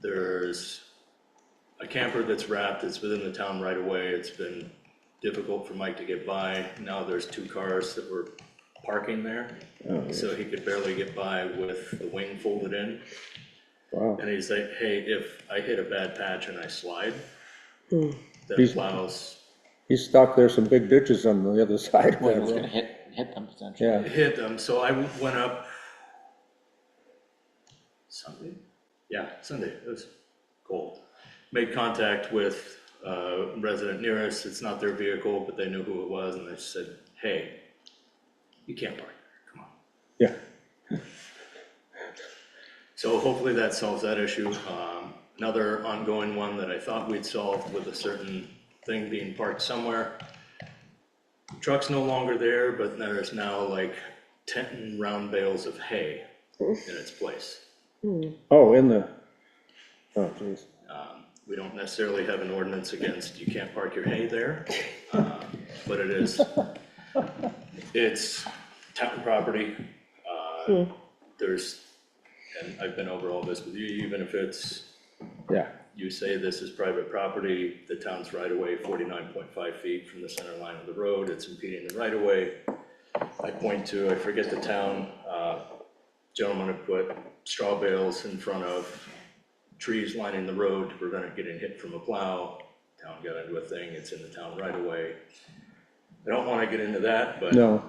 There's a camper that's wrapped, it's within the town right away. It's been difficult for Mike to get by. Now there's 2 cars that were parking there, so he could barely get by with the wing folded in. Wow. And he's like, hey, if I hit a bad patch and I slide, that plows He's stuck, there's some big ditches on the other side of Well, that it's gonna road. hit them potentially. Yeah, hit them. So I went up Sunday. Yeah, Sunday. It was cold. Made contact with a resident near us. It's not their vehicle, but they knew who it was, and they said, hey, you can't park there. Come on. yeah, So hopefully that solves that issue. Another ongoing one that I thought we'd solved with a certain thing being parked somewhere. Truck's no longer there, but there's now like 10 round bales of hay in its place. oh, oh, geez, We don't necessarily have an ordinance against you can't park your hay there, but it's town property. And I've been over all this with you, even if yeah, you say this is private property, the town's right away 49.5 feet from the center line of the road, it's impeding the right of way. I point to, I forget the town, gentleman had put straw bales in front of trees lining the road to prevent it getting hit from a plow. Town got into a thing, it's in the town right away. I don't wanna get into that, but no,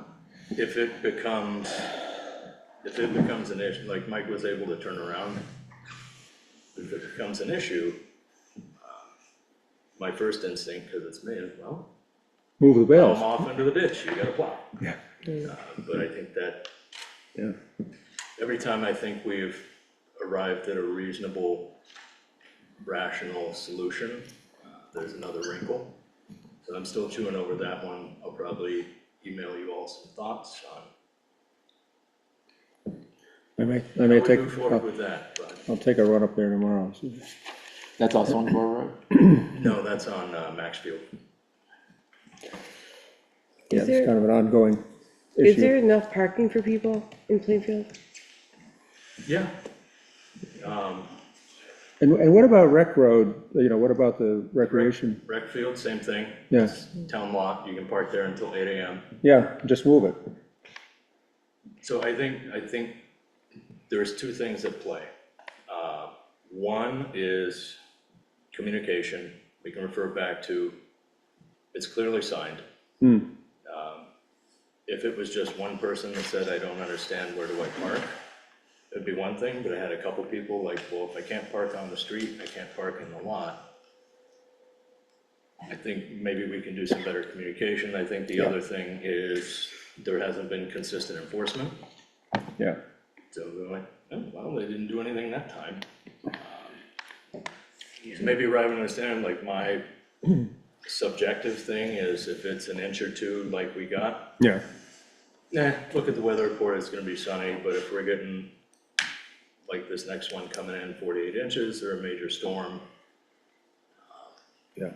if it becomes an issue, like Mike was able to turn around, if it becomes an issue, my first instinct, because it's me, is, well, move the plow bales. them off into the ditch, you gotta plow. Yeah. But I think that Yeah, every time I think we've arrived at a reasonable, rational solution, there's another wrinkle. So I'm still chewing over that one. I'll probably email you all some thoughts on I may how we take, move forward with that, but I'll take a run up there tomorrow. That's also on Gore Road. no, that's on Maxfield. Yeah, Is there- it's kind of an ongoing Is there issue. enough parking for people in Plainfield? Yeah. And what about Rec Road, what about the recreation? Rec field, same thing. Yeah. It's town lot, you can park there until 8 AM. Yeah, just move it. So I think there's 2 things at play. One is communication. We can refer back to, it's clearly signed. If it was just one person that said, I don't understand, where do I park? it'd be one thing, but I had a couple people like, well, if I can't park on the street, I can't park in the lot. I think maybe we can do some better communication. I think the other thing is there hasn't been consistent enforcement. Yeah. So they're like, oh, well, they didn't do anything that time. So maybe arrive and understand, like, my subjective thing is if it's an inch or two like we got, Yeah. look at the weather report, it's gonna be sunny, but if we're getting like this next one coming in 48 inches or a major storm, Yeah.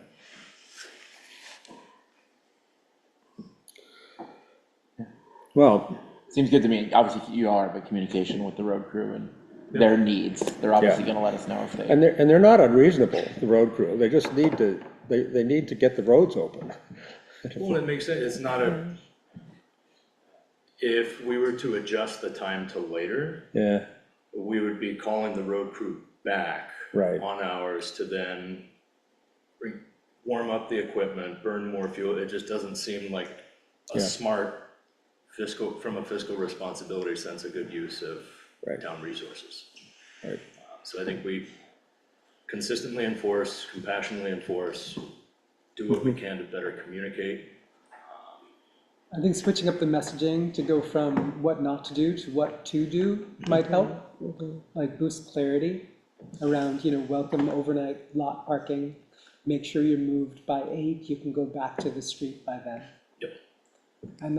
Well, Seems good to me. Obviously, you are, but communication with the road crew and their needs, they're obviously Yeah. gonna let us know if they. and they're not unreasonable, the road crew. They just need to, they need to get the roads open. well, it makes sense, it's not a, if we were to adjust the time to later, Yeah, we would be calling the road crew back right. on hours to then warm up the equipment, burn more fuel. It just doesn't seem like a Yeah. smart fiscal, from a fiscal responsibility sense, a good use of Right. town resources. Right. So I think we consistently enforce, compassionately enforce, do what we can to better communicate. I think switching up the messaging to go from what not to do to what to do might help, like boost clarity around, welcome overnight lot parking. Make sure you're moved by 8, you can go back to the street by then. Yep. And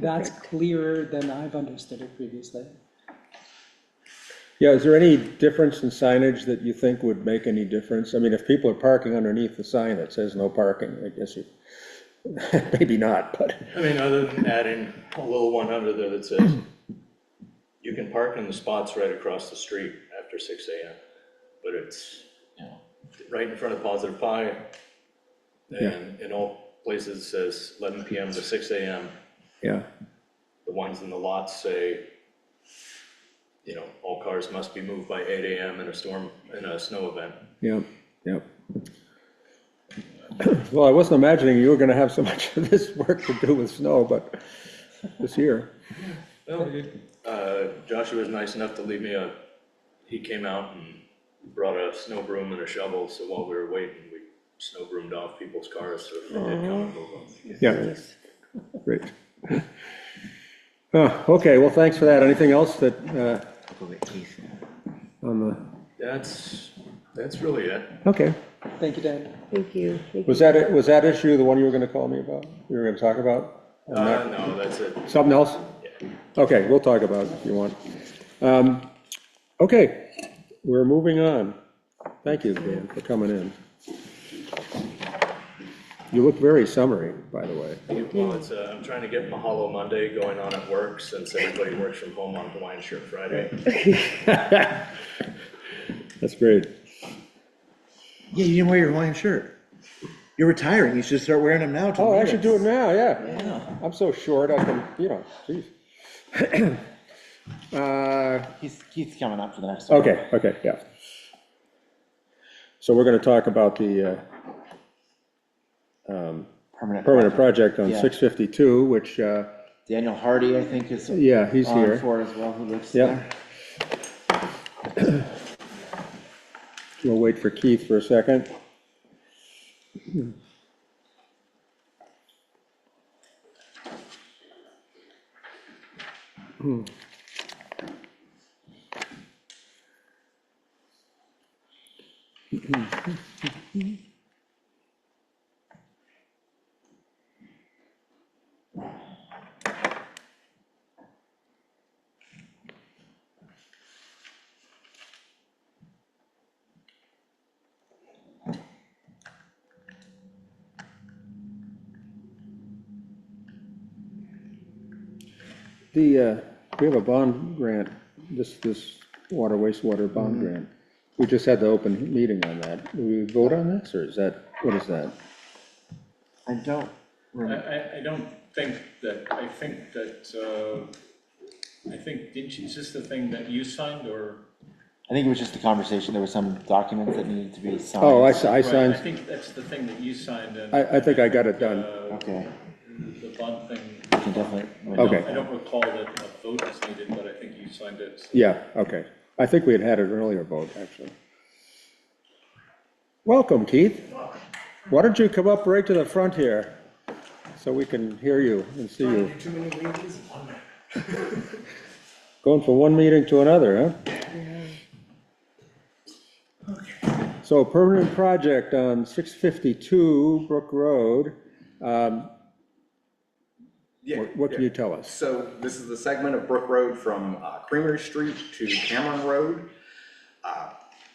that's clearer than I've understood it previously. Yeah, is there any difference in signage that you think would make any difference? I mean, if people are parking underneath the sign that says no parking, I guess you, maybe not, but, I mean, other than adding a little one under there that says, you can park in the spots right across the street after 6 AM, but it's right in front of Positive Pie. And in all places it says 11 PM to 6 AM. yeah, The ones in the lots say, all cars must be moved by 8 AM in a snow event. yeah. Well, I wasn't imagining you were gonna have so much of this work to do with snow, but this year. Well, Joshua was nice enough to leave me he came out and brought a snow broom and a shovel, so while we were waiting, we snow broomed off people's cars, so if they did come and move them. Yeah, great. Okay, well, thanks for that. Anything else that, on the, That's really it. okay. Thank you, Dan. Thank you. Was that issue the one you were gonna call me about? You were gonna talk about? No, that's it. Something else? Okay, we'll talk about it if you want. Okay, we're moving on. Thank you, Dan, for coming in. You look very summery, by the way. Well, I'm trying to get Mahalo Monday going on at work, since everybody works from home on Hawaiian Shirt Friday. That's great. Yeah, you didn't wear your Hawaiian shirt. You're retiring, you should start wearing them now. Oh, I should do it now, yeah. I'm so short, I can, geez. Keith's coming up for the next one. Okay, yeah. So we're gonna talk about the permanent project on Yeah. 652, which, Daniel Hardy, I think, is yeah, he's on here. for as well, who lives Yep. there. We'll wait for Keith for a second. We have a bond grant, this water wastewater bond grant. We just had the open meeting on that. Do we vote on this, or is that, what is that? I don't remember. I don't think that, I think, didn't you, is this the thing that you signed, or? I think it was just a conversation. There were some documents that needed to be signed. Oh, I Right, I signed, think that's the thing that you signed, and. I think I got it done. Okay. The bond thing can definitely. Okay. I don't recall that a vote is needed, but I think you signed it. So. Yeah, okay. I think we had an earlier vote, actually. Welcome, Keith. Why don't you come up right to the front here so we can hear you and see you. Too many meetings. Going from one meeting to another, huh? So permanent project on 652 Brook Road. What can you tell us? So this is the segment of Brook Road from Creamery Street to Cameron Road.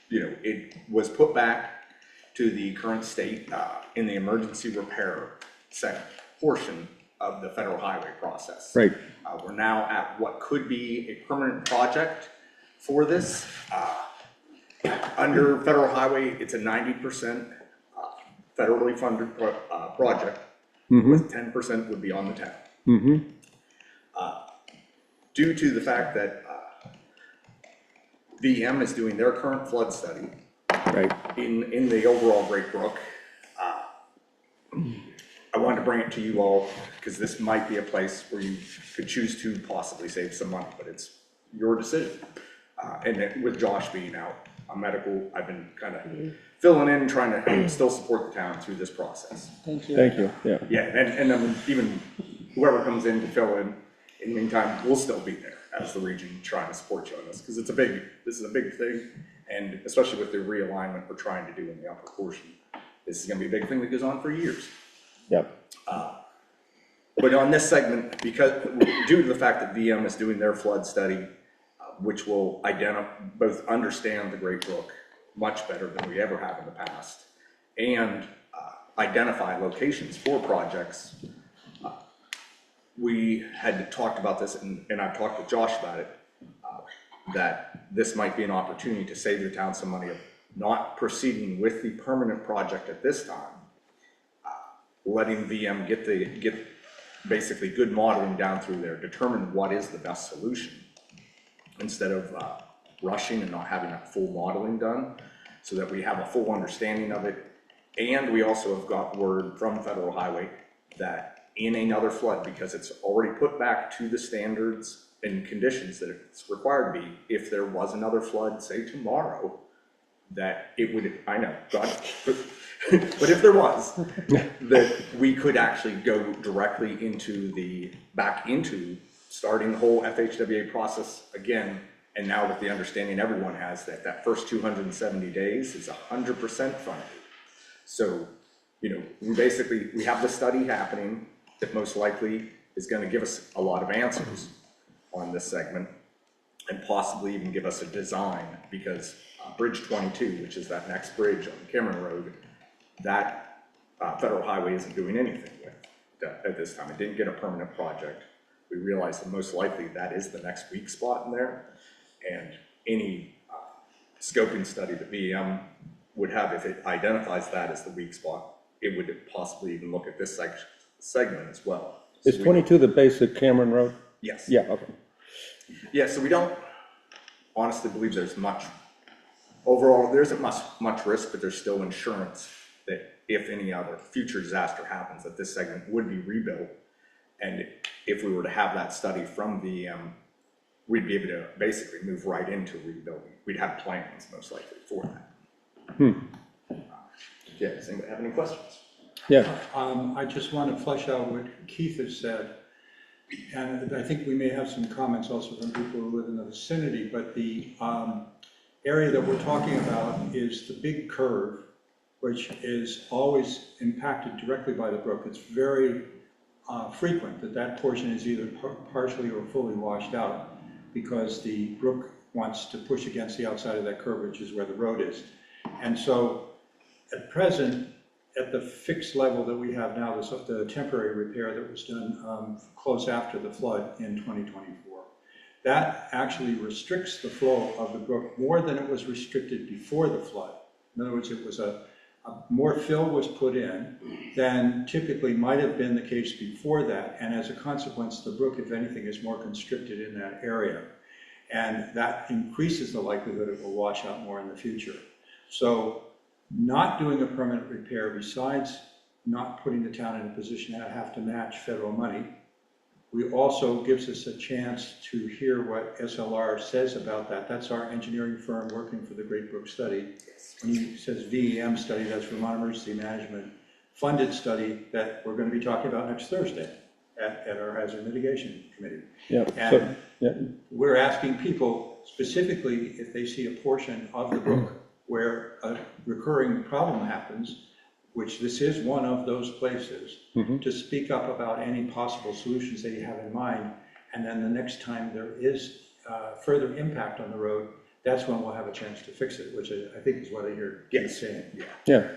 It was put back to the current state in the emergency repair portion of the federal highway process. Right. We're now at what could be a permanent project for this. Under federal highway, it's a 90% federally funded project, with 10% would be on the town. Due to the fact that VM is doing their current flood study Right. in the overall Great Brook, I wanted to bring it to you all because this might be a place where you could choose to possibly save some money, but it's your decision. And with Josh being out on medical, I've been kind of filling in, trying to still support the town through this process. Thank you. Thank you, yeah. Yeah, and then even whoever the meantime, we'll still be there as the region trying to support you on this, because this is a big thing, and especially with the realignment we're trying to do in the upper portion, this is gonna be a big thing that goes on for years. Yep. But on this segment, because due to the fact that VM is doing their flood study, which will both understand the Great Brook much better than we ever have in the past, and identify locations for projects. We had talked about this, and I've talked with Josh about it, that this might be an opportunity to save the town some money of not proceeding with the permanent project at this time, letting VM get basically good modeling down through there, determine what is the best solution, instead of rushing and not having that full modeling done, so that we have a full understanding of it. And we also have got word from Federal Highway that in another flood, because it's already put back to the standards and conditions that it's required to be, if there was another flood, say tomorrow, that it would, I know, God, but if there was, that we could actually go directly back into starting the whole FHWA process again. And now with the understanding everyone has that first 270 days is 100% funded. So, we have the study happening that most likely is going to give us a lot of answers on this segment, and possibly even give us a design, because Bridge 22, which is that next bridge on Cameron Road, that Federal Highway isn't doing anything with at this time. It didn't get a permanent project. We realized that most likely that is the next weak spot in there, and any scoping study that VM would have, if it identifies that as the weak spot, it would possibly even look at this segment as well. Is 22 the basic Cameron Road? Yes. Yeah, okay. Yeah, so we don't honestly believe there's much, overall, there isn't much risk, but there's still insurance that if any other future disaster happens, that this segment would be rebuilt. And if we were to have that study from VM, we'd be able to basically move right into rebuilding. We'd have plans most likely for that. Yeah, does anybody have any questions? Yeah, I just want to flesh out what Keith has said. And I think we may have some comments also from people who live in the vicinity, but the area that we're talking about is the big curve, which is always impacted directly by the brook. It's very frequent that portion is either partially or fully washed out, because the brook wants to push against the outside of that curve, which is where the road is. And so at present, at the fixed level that we have now, the temporary repair that was done close after the flood in 2024, that actually restricts the flow of the brook more than it was restricted before the flood. In other words, it was more fill was put in than typically might have been the case before that, and as a consequence, the brook, if anything, is more constricted in that area, and that increases the likelihood it will wash out more in the future. So not doing a permanent repair, besides not putting the town in a position to have to match federal money, We also gives us a chance to hear what SLR says about that. That's our engineering firm working for the Great Brook study. When he says VEM study, that's Vermont Emergency Management funded study that we're going to be talking about next Thursday at our Hazard Mitigation Committee. Yeah. And Yeah. we're asking people specifically if they see a portion of the brook where a recurring problem happens, which this is one of those places, to speak up about any possible solutions that you have in mind. And then the next time there is further impact on the road, that's when we'll have a chance to fix it, which I think is what I hear you saying. Yeah.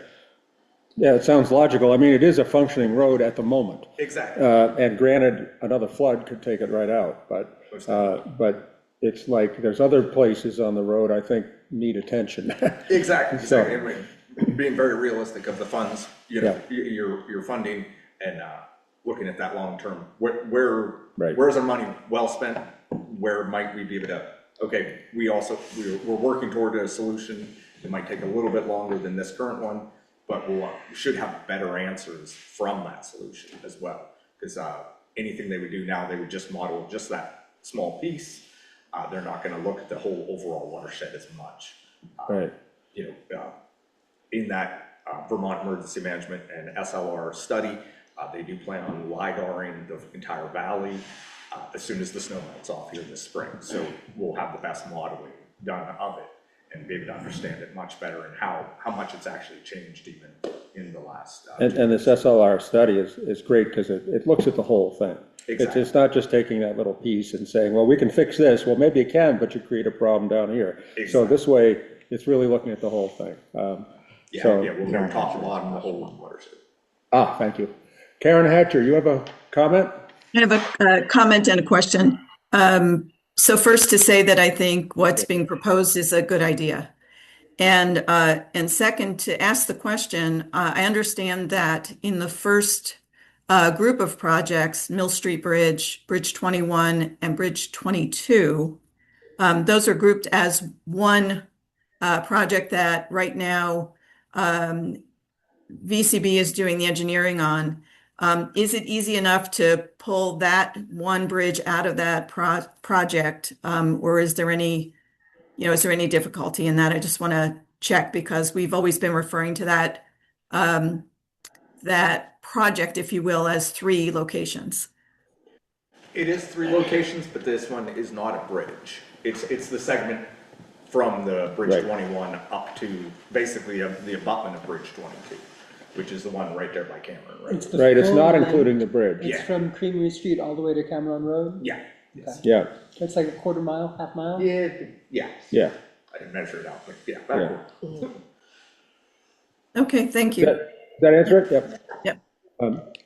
Yeah, it sounds logical. I mean, it is a functioning road at the moment. Exactly. And granted, another flood could take it right out, but it's like, there's other places on the road I think need attention. Exactly. So- I mean, being very realistic of the funds, you know, you're funding and looking at that long term. Where's our money well spent? Where might we be able to? Okay, we're working toward a solution. It might take a little bit longer than this current one, but we should have better answers from that solution as well. Because anything they would do now, they would just model just that small piece. They're not going to look at the whole overall watershed as much. Right. You know, in that Vermont Emergency Management and SLR study, they do plan on LiDARing the entire valley as soon as the snow melts off here this spring. So we'll have the best modeling done of it and be able to understand it much better and how much it's actually changed even in the last. And this SLR study is great because it looks at the whole thing. Exactly. It's not just taking that little piece and saying, well, we can fix this. Well, maybe you can, but you create a problem down here. Exactly. So this way, it's really looking at the whole thing. We're going to talk a lot on the whole watershed. Thank you. Karen Hatcher, you have a comment? I have a comment and a question. So first to say that I think what's being proposed is a good idea. And second, to ask the question, I understand that in the first group of projects, Mill Street Bridge, Bridge 21, and Bridge 22, those are grouped as one project that right now VCB is doing the engineering on. Is it easy enough to pull that one bridge out of that project, or is there any difficulty in that? I just want to check because we've always been referring to that that project, if you will, as 3 locations. It is 3 locations, but this one is not a bridge. It's the segment from the Bridge 21 up to basically the abutment of Bridge 22, which is the one right there by Cameron, right? It's not including the bridge. It's from Creamery Street all the way to Cameron Road? Yeah. Okay. Yeah. It's like a quarter mile, half mile? Yeah. Yeah. I didn't measure it out, but about a quarter. Okay, thank you. Does that answer it? Yep. Yep.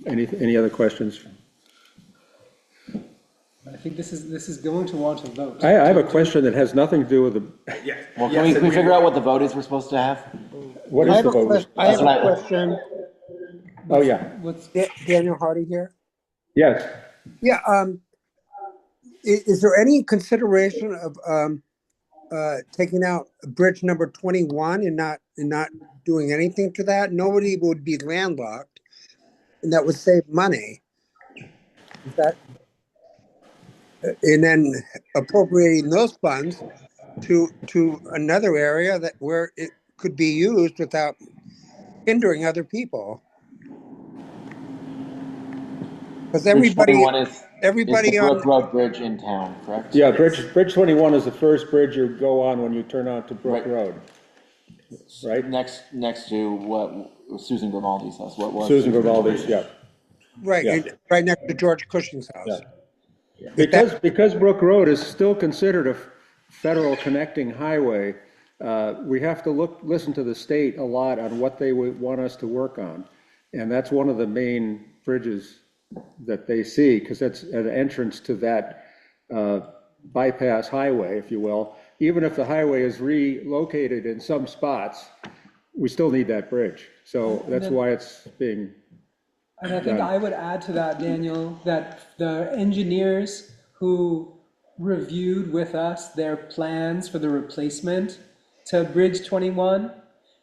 Any other questions? I think this is going to want a vote. I have a question that has nothing to do with the, Yeah. Well, can we figure out what the vote is we're supposed to have? what is the vote? I have That's a right. question. Oh, yeah. What's, Daniel Hardy here. Yes. Yeah, is there any consideration of taking out bridge number 21 and not doing anything to that? Nobody would be landlocked, and that would save money. Is that, and then appropriating those funds to another area where it could be used without hindering other people. Because everybody the on Brook Road Bridge in town, correct? Yeah, Bridge 21 is the first bridge you go on when you turn onto Brook Right. Road. Right? Next to what Susan Grimaldi's house, what was? Susan Grimaldi's, yeah. right, Yeah. and right next to George Cushing's house. Yeah. Because Brook Road is still considered a federal connecting highway, we have to listen to the state a lot on what they would want us to work on. And that's one of the main bridges that they see, because that's an entrance to that bypass highway, if you will. Even if the highway is relocated in some spots, we still need that bridge. So that's why it's being and I think I would add to that, Daniel, that the engineers who reviewed with us their plans for the replacement to Bridge 21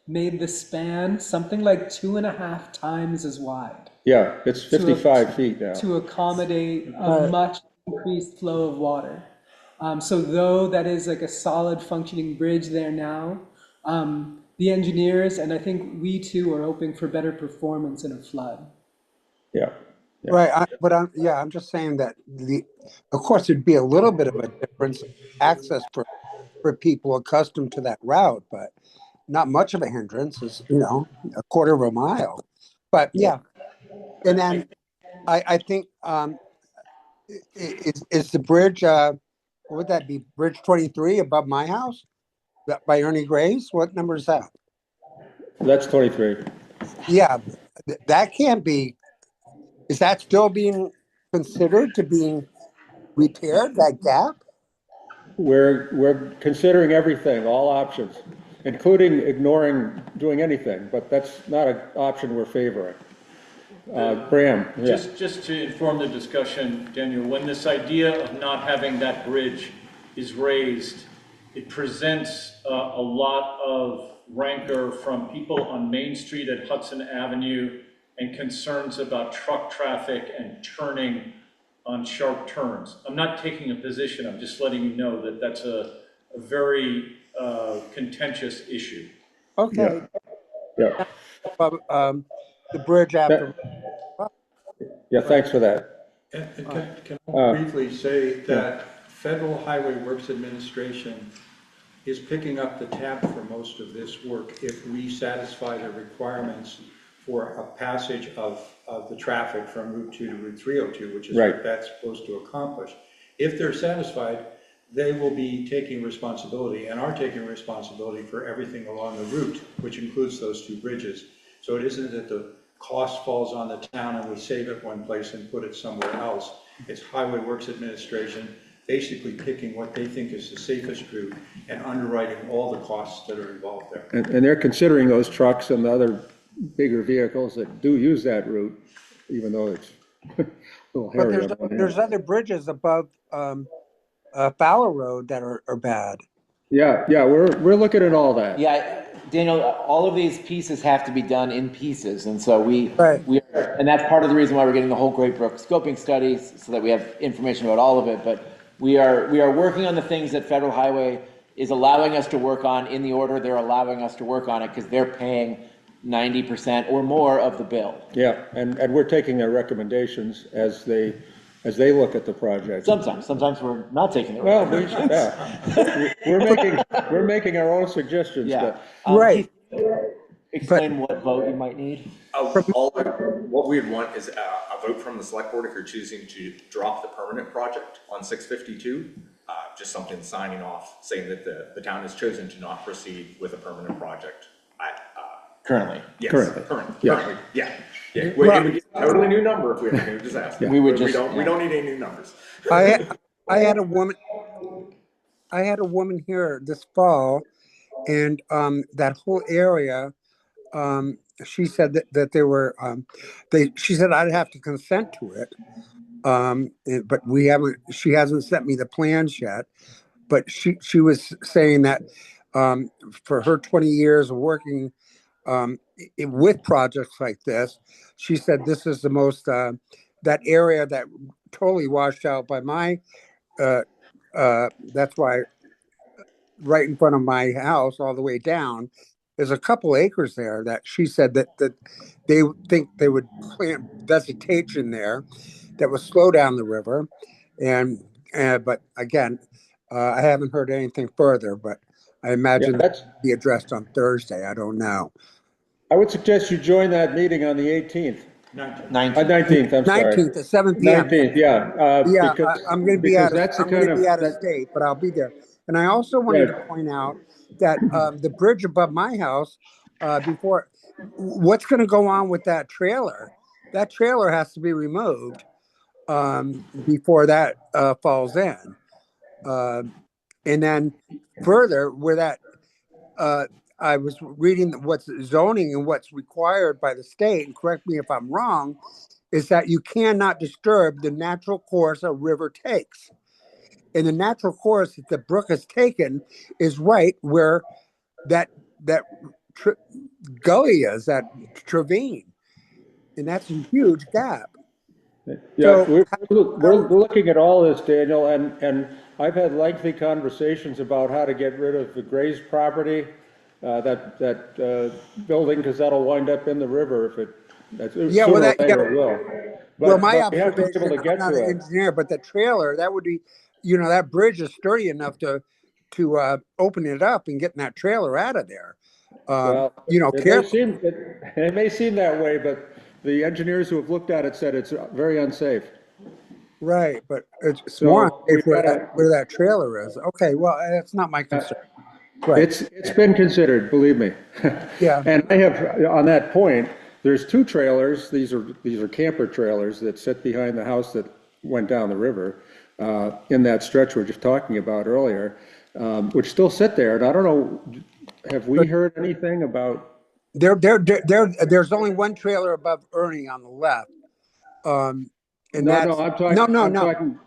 made the span something like 2.5 times as wide Yeah, it's 55 feet now. to accommodate a much increased flow of water. So though that is like a solid functioning bridge there now, the engineers, and I think we too, are hoping for better performance in a flood. Yeah. Yeah. Right, I'm just saying that of course, there'd be a little bit of a difference in access for people accustomed to that route, but not much of a hindrance, is, a quarter of a mile. But yeah, and then I think, is the bridge, what would that be, Bridge 23 above my house? By Ernie Gray's? What number is that? That's 23. Yeah, that can't be, is that still being considered to being repaired, that gap? We're considering everything, all options, including ignoring doing anything, but that's not an option we're favoring. Bram, yeah. Just to inform the discussion, Daniel, when this idea of not having that bridge is raised, it presents a lot of rancor from people on Main Street at Hudson Avenue and concerns about truck traffic and turning on sharp turns. I'm not taking a position, I'm just letting you know that that's a very contentious issue. Okay. Yeah. The bridge after. Yeah, thanks for that. And can I briefly say that Federal Highway Works Administration is picking up the tab for most of this work if we satisfy the requirements for a passage of the traffic from Route 2 to Route 302, which is what that's supposed to accomplish. If they're satisfied, they will be taking responsibility and are taking responsibility for everything along the route, which includes those two bridges. So it isn't that the cost falls on the town and we save it one place and put it somewhere else. It's Highway Works Administration basically picking what they think is the safest route and underwriting all the costs that are involved there. And they're considering those trucks and the other bigger vehicles that do use that route, even though it's a little hairy. But there's other bridges above Fowler Road that are bad. Yeah, we're looking at all that. Yeah, Daniel, all of these pieces have to be done in pieces, and so and that's part of the reason why we're getting the whole Great Brook scoping studies, so that we have information about all of it, but we are working on the things that Federal Highway is allowing us to work on in the order they're allowing us to work on it, because they're paying 90% or more of the bill. Yeah, and we're taking their recommendations as they look at the project. Sometimes we're not taking the Well, recommendations. we're making our own suggestions. Yeah. Right. Explain what vote you might need. What we'd want is a vote from the select board if you're choosing to drop the permanent project on 652. Just something signing off saying that the town has chosen to not proceed with a permanent project. Currently. Yes, Currently. Currently, yeah. It would get a totally new number if we had a new disaster. We would we don't need any new numbers. I had a woman here this fall, and that whole area, she said that they were, she said I'd have to consent to it. But she hasn't sent me the plans yet, but she was saying that, for her 20 years of working, with projects like this, she said this is the most, that area that totally washed out by my, that's why right in front of my house all the way down, there's a couple acres there that she said that they think they would plant vegetation there that would slow down the river. But again, I haven't heard anything further, but I imagine that'll be addressed on Thursday. I don't know. I would suggest you join that meeting on the 18th. 19th, I'm sorry. 19th at 7 p.m. 19th, yeah. I'm going to be out of state, but I'll be there. And I also wanted to point out that the bridge above my house, what's going to go on with that trailer? That trailer has to be removed before that falls in. And then further, where that, I was reading what's zoning and what's required by the state, and correct me if I'm wrong, is that you cannot disturb the natural course a river takes. And the natural course that the brook has taken is right where that gully is, that Trevine. And that's a huge gap. Yeah, So we're looking at all this, Daniel, and I've had lengthy conversations about how to get rid of the Gray's property, that building, because that'll wind up in the river if yeah, well, sooner or that, yeah, later it will. well, But my we have to be able observation, to I'm get not to an it. engineer, but the trailer, that would be, that bridge is sturdy enough to open it up and getting that trailer out of there. Well, Careful. it may seem that way, but the engineers who have looked at it said it's very unsafe. Right, but it's more So unsafe we've got to, where that trailer is. Okay, well, that's not my concern. Right, it's been considered, believe me. yeah, And I have, on that point, there's two trailers, these are camper trailers that sit behind the house that went down the river, in that stretch we were just talking about earlier, which still sit there, and I don't know, have we heard anything about? there's only one trailer above Ernie on the left. And No, that's, I'm talking, no, I'm no. talking,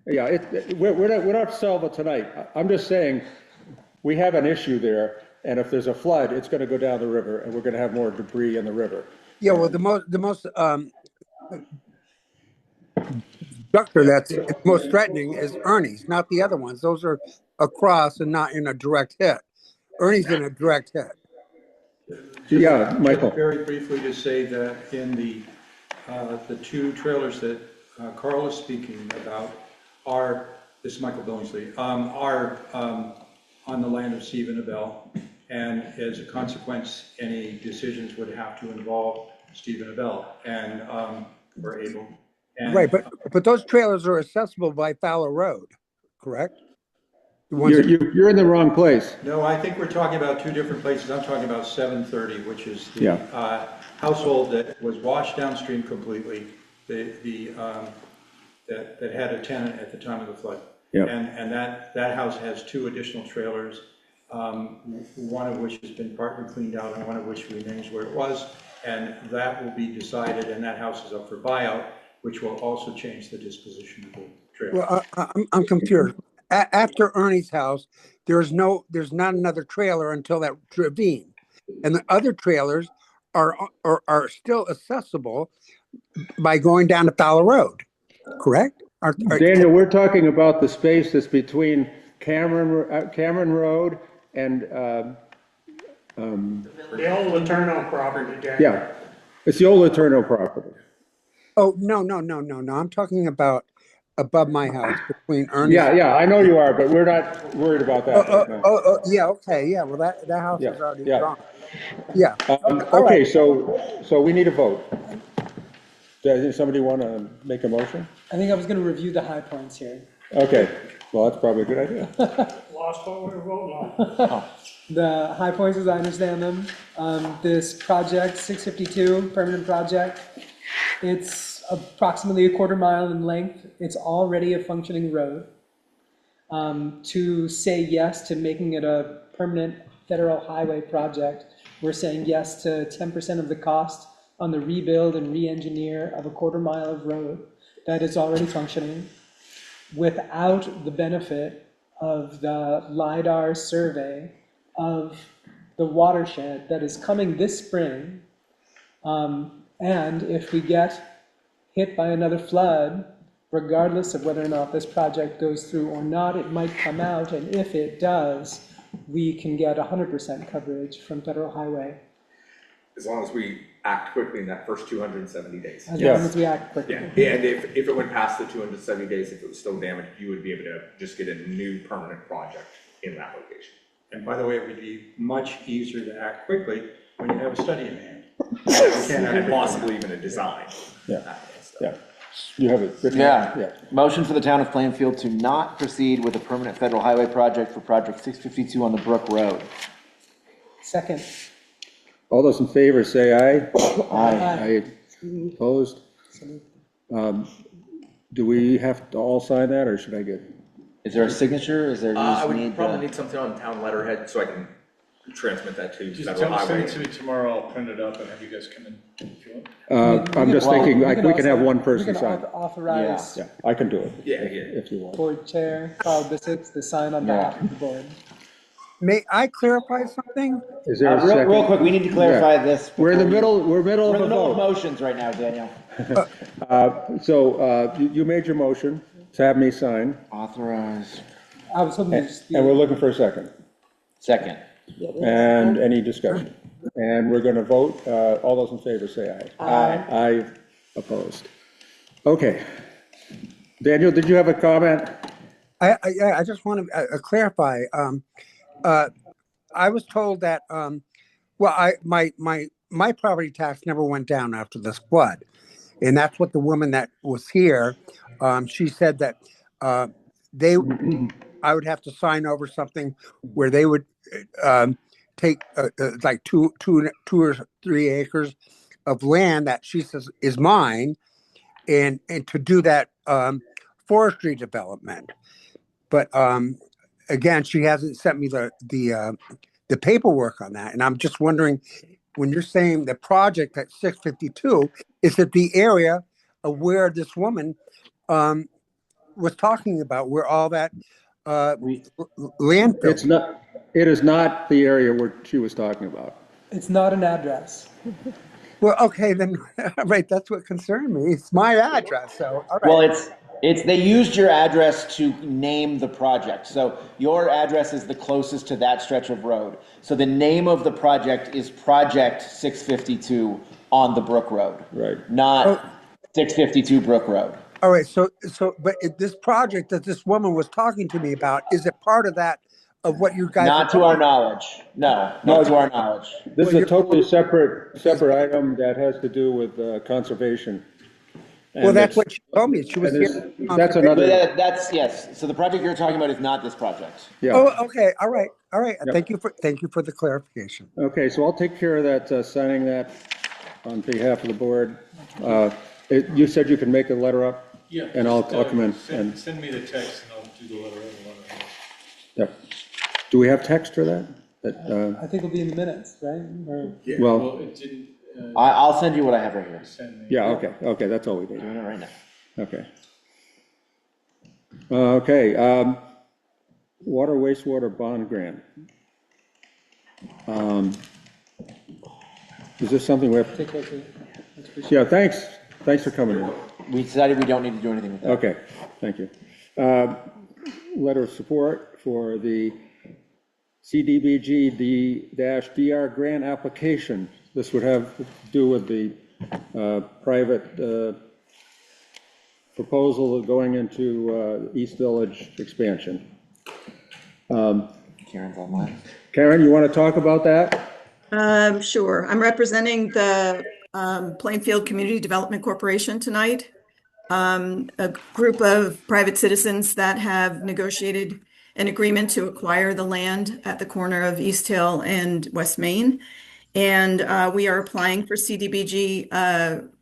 yeah, we're not solving it tonight. I'm just saying, we have an issue there, and if there's a flood, it's gonna go down the river, and we're gonna have more debris in the river. Yeah, well, the most structure that's most threatening is Ernie's, not the other ones. Those are across and not in a direct hit. Ernie's in a direct hit. Yeah, Michael. Just very briefly to say that in the two trailers that Carl is speaking about are, this is Michael Billingsley, are on the land of Stephen Abell. And as a consequence, any decisions would have to involve Stephen Abell and we're able. And, right, but those trailers are accessible by Fowler Road, correct? The ones You're in the wrong place. No, I think we're talking about two different places. I'm talking about 730, which is the Yeah. Household that was washed downstream completely, that had a tenant at the time of the flood. Yeah. And that house has two additional trailers, one of which has been partly cleaned out and one of which remains where it was. And that will be decided, and that house is up for buyout, which will also change the disposition of the trailer. Well, I'm confused. After Ernie's house, there's not another trailer until that ravine, and the other trailers are still accessible by going down to Fowler Road, correct? Daniel, we're talking about the space that's between Cameron Road and, The old Laterno property, Dan. yeah, it's the old Eterno property. Oh, no. I'm talking about above my house between Ernie's. Yeah, I know you are, but we're not worried about that right now. Yeah, okay, yeah, well, that house is already yeah. gone. Yeah. All Okay, right. so we need a vote. Does somebody want to make a motion? I think I was gonna review the high points here. Okay, well, that's probably a good idea. Lost what we were voting on. The high points, as I understand them, this project, 652, permanent project, it's approximately a quarter mile in length. It's already a functioning road. To say yes to making it a permanent federal highway project, we're saying yes to 10% of the cost on the rebuild and re-engineer of a quarter mile of road that is already functioning without the benefit of the LiDAR survey of the watershed that is coming this spring. And if we get hit by another flood, regardless of whether or not this project goes through or not, it might come out, and if it does, we can get 100% coverage from federal highway. As long as we act quickly in that first 270 days. As long as we act quickly. Yeah, and if it went past the 270 days, if it was still damaged, you would be able to just get a new permanent project in that location. And by the way, it would be much easier to act quickly when you have a study in hand. And possibly even a design. Yeah. You have it written Yeah. down? Motion for the town of Plainfield to not proceed with a permanent federal highway project for project 652 on the Brook Road. Second. All those in favor say aye. Aye. Aye. Opposed? Do we have to all sign that, or should I get? Is there a signature? Is there? I would probably need something on town letterhead so I can transmit that to Just federal send highway. it to me tomorrow, I'll print it up and have you guys come in if you want. I'm just thinking, like, we can have also- one person We can sign. authorize Yeah, I can do it. Yeah. If you want. board chair Carl Bissett to sign on behalf of the board. may I clarify something? Is there a Real second? quick, we need to clarify this. We're in the before middle, we're middle We're of in the a middle of vote. motions right now, Daniel. You made your motion to have me sign, Authorize. I was hoping to just be. and we're looking for a second. Second. And any discussion? And we're gonna vote, all those in favor say aye. Aye. Aye, opposed. Okay. Daniel, did you have a comment? I just want to clarify. I was told that, my property tax never went down after this flood. And that's what the woman that was here, she said that, I would have to sign over something where they would, take, like two or 3 acres of land that she says is mine and to do that, forestry development. But, again, she hasn't sent me the paperwork on that. And I'm just wondering, when you're saying the project at 652, is it the area of where this woman was talking about, where all that landfill? It is not the area where she was talking about. It's not an address. Well, okay, then, right, that's what concerned me. It's my address, so, all right. Well, they used your address to name the project. So your address is the closest to that stretch of road. So the name of the project is Project 652 on the Brook Road. Right. Not 652 Brook Road. All right, but this project that this woman was talking to me about, is it part of that, of what you guys? Not to our knowledge. No, not to our knowledge. This is a totally separate item that has to do with conservation. Well, that's what she told me. She was here. That's another. That's, yes. So the project you're talking about is not this project. Yeah. Oh, okay, all right. Yep. Thank you for the clarification. Okay, so I'll take care of that, signing that on behalf of the board. You said you can make a letter up? Yeah. And I'll just, come in and, Send me the text and I'll do the letter in the letter. yep. Do we have text for that? I think it'll be in the minutes, right? Or, Well, Well, it didn't, I'll send you what I have right here. send me. yeah, okay, that's all we need. Doing it right now. Okay. Okay, water wastewater bond grant. Is this something we have? take care of it. That's appreciated. Yeah, thanks for coming in. We decided we don't need to do anything with that. Okay, thank you. Letter of support for the CDBG-DR grant application. This would have to do with the private proposal going into East Village expansion. Karen's online. Karen, you want to talk about that? Sure. I'm representing the Plainfield Community Development Corporation tonight, a group of private citizens that have negotiated an agreement to acquire the land at the corner of East Hill and West Main. And we are applying for CDBG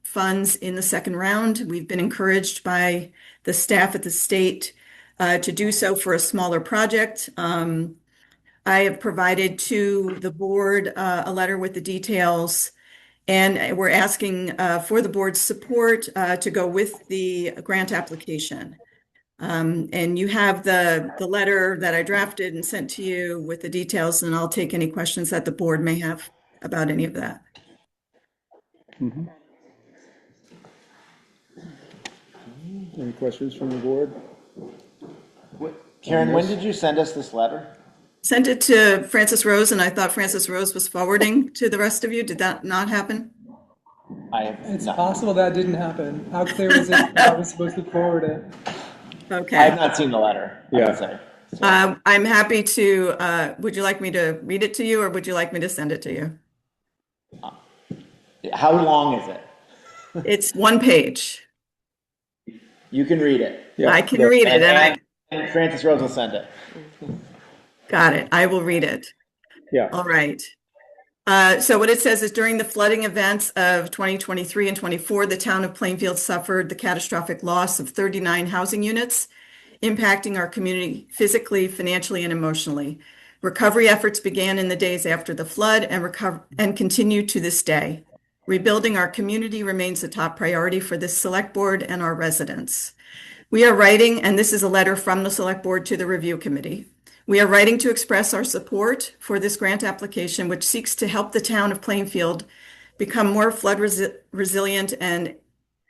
funds in the second round. We've been encouraged by the staff at the state to do so for a smaller project. I have provided to the board a letter with the details, and we're asking for the board's support to go with the grant application. And you have the letter that I drafted and sent to you with the details, and I'll take any questions that the board may have about any of that. Mm-hmm. Any questions from the board? Karen, when did you send us this letter? Sent it to Francis Rose, and I thought Francis Rose was forwarding to the rest of you. Did that not happen? It's possible that didn't happen. How clear was it that I was supposed to forward it? Okay. I have not seen the letter. I would say. I'm happy to, would you like me to read it to you, or would you like me to send it to you? How long is it? It's 1 page. You can read it. Yeah. I can read it, and Francis Rose will send it. Got it. I will read it. Yeah. All right. So what it says is, during the flooding events of 2023 and 24, the town of Plainfield suffered the catastrophic loss of 39 housing units, impacting our community physically, financially, and emotionally. Recovery efforts began in the days after the flood and continue to this day. Rebuilding our community remains a top priority for this select board and our residents. We are writing, and this is a letter from the select board to the review committee. We are writing to express our support for this grant application, which seeks to help the town of Plainfield become more flood resilient and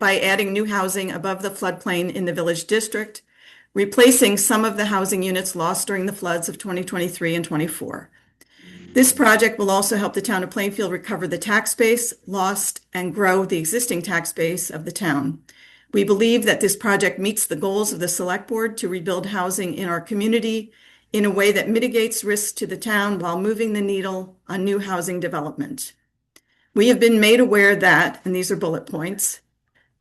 by adding new housing above the floodplain in the village district, replacing some of the housing units lost during the floods of 2023 and 24. This project will also help the town of Plainfield recover the tax base lost and grow the existing tax base of the town. We believe that this project meets the goals of the Select Board to rebuild housing in our community in a way that mitigates risks to the town while moving the needle on new housing development. We have been made aware that, and these are bullet points,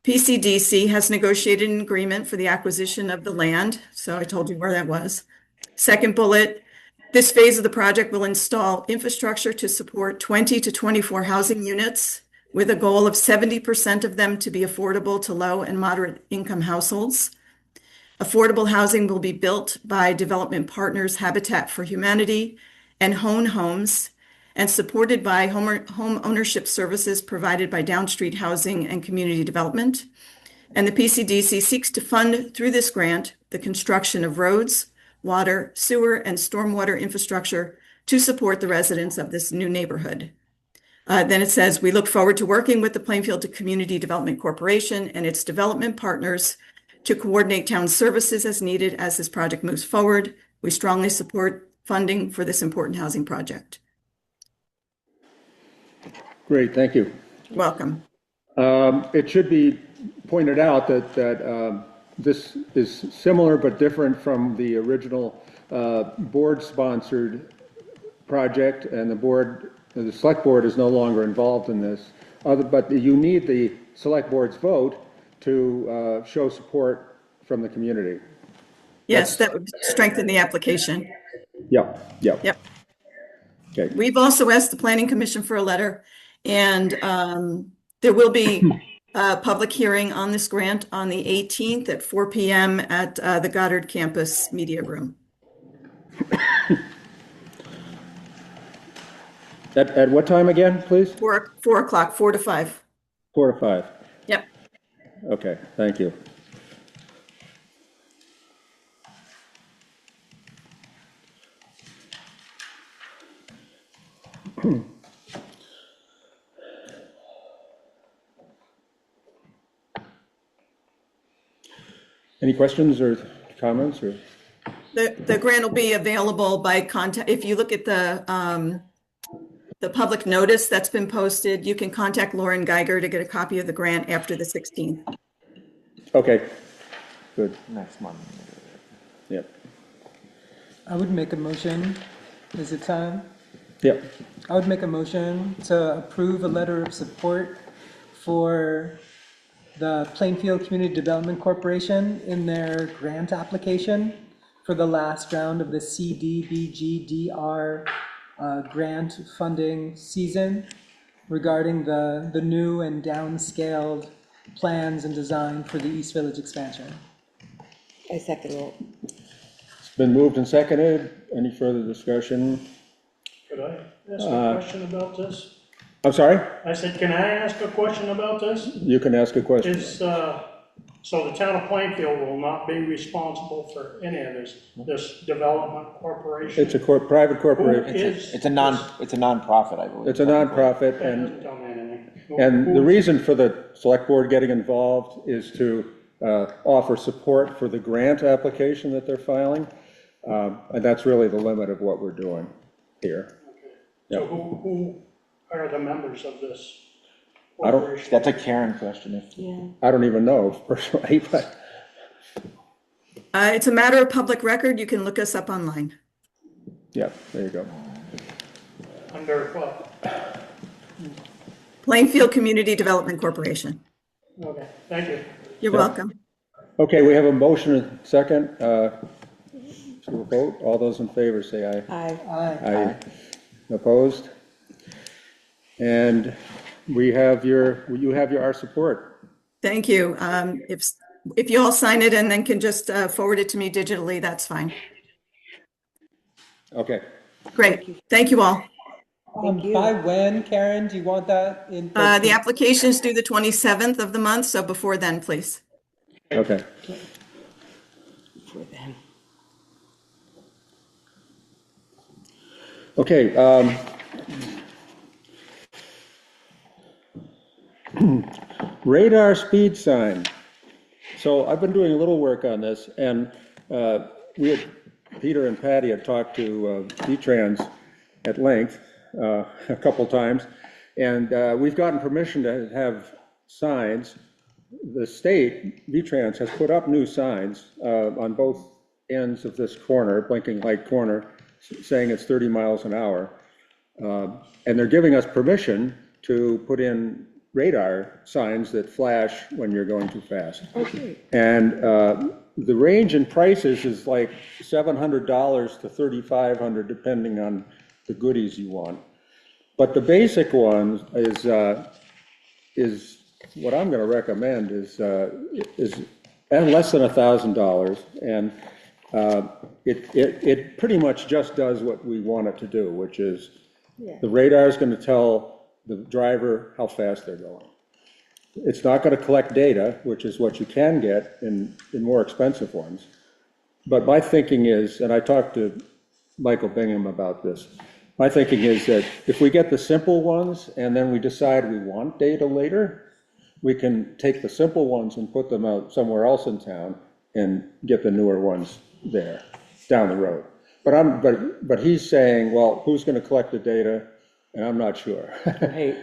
PCDC has negotiated an agreement for the acquisition of the land. So I told you where that was. Second bullet, this phase of the project will install infrastructure to support 20 to 24 housing units with a goal of 70% of them to be affordable to low and moderate income households. Affordable housing will be built by development partners Habitat for Humanity and Hone Homes, and supported by home ownership services provided by Downstreet Housing and Community Development. And the PCDC seeks to fund through this grant the construction of roads, water, sewer, and stormwater infrastructure to support the residents of this new neighborhood. Then it says, we look forward to working with the Plainfield Community Development Corporation and its development partners to coordinate town services as needed as this project moves forward. We strongly support funding for this important housing project. Great, thank you. Welcome. It should be pointed out that this is similar but different from the original board-sponsored project, and the Select Board is no longer involved in this. But you need the Select Board's vote to show support from the community. Yes, that would strengthen the application. Yep. Okay. We've also asked the Planning Commission for a letter, and there will be a public hearing on this grant on the 18th at 4 p.m. at the Goddard Campus Media Room. At what time again, please? 4 o'clock, 4 to 5. 4 to 5. Yep. Okay, thank you. Any questions or comments or? The grant will be available by contact. If you look at the public notice that's been posted, you can contact Lauren Geiger to get a copy of the grant after the 16th. Okay, good. Next month. Yep. I would make a motion. Is it time? Yep. I would make a motion to approve a letter of support for the Plainfield Community Development Corporation in their grant application for the last round of the CDBG-DR grant funding season regarding the new and downscaled plans and design for the East Village expansion. I second it. It's been moved and seconded. Any further discussion? Could I ask a question about this? I'm sorry? I said, can I ask a question about this? You can ask a question. So the town of Plainfield will not be responsible for any of this development corporation? It's a private corporation. It's a non-profit, I believe. It's a nonprofit, Doesn't tell me anything. and the reason for the Select Board getting involved is to offer support for the grant application that they're filing. And that's really the limit of what we're doing here. So who are the members of this I don't- corporation? That's a Karen question. I don't even know personally, but It's a matter of public record. You can look us up online. yeah, there you go. Under what? Plainfield Community Development Corporation. Okay, thank you. You're Yeah. welcome. Okay, we have a motion and second to a vote. All those in favor say aye. Aye. Aye. Opposed? And you have our support. Thank you. If you all sign it and then can just forward it to me digitally, that's fine. Okay. Great. Thank you all. Thank you. By when, Karen? Do you want that in? The application is due the 27th of the month, so before then, please. Okay. For them. Okay, radar speed sign. So I've been doing a little work on this, and Peter and Patty had talked to V-Trans at length a couple times, and we've gotten permission to have signs. The state, V-Trans, has put up new signs on both ends of this corner, blinking light corner, saying it's 30 miles an hour. And they're giving us permission to put in radar signs that flash when you're going too fast. Okay. And the range in prices is like $700 to $3,500, depending on the goodies you want. But the basic one is what I'm going to recommend is and less than $1,000, and it pretty much just does what we want it to do, which is the radar is going to tell the driver how fast they're going. It's not going to collect data, which is what you can get in more expensive ones. But my thinking is, and I talked to Michael Bingham about this, my thinking is that if we get the simple ones and then we decide we want data later, we can take the simple ones and put them out somewhere else in town and get the newer ones there down the road. But he's saying, well, who's going to collect the data? And I'm not sure.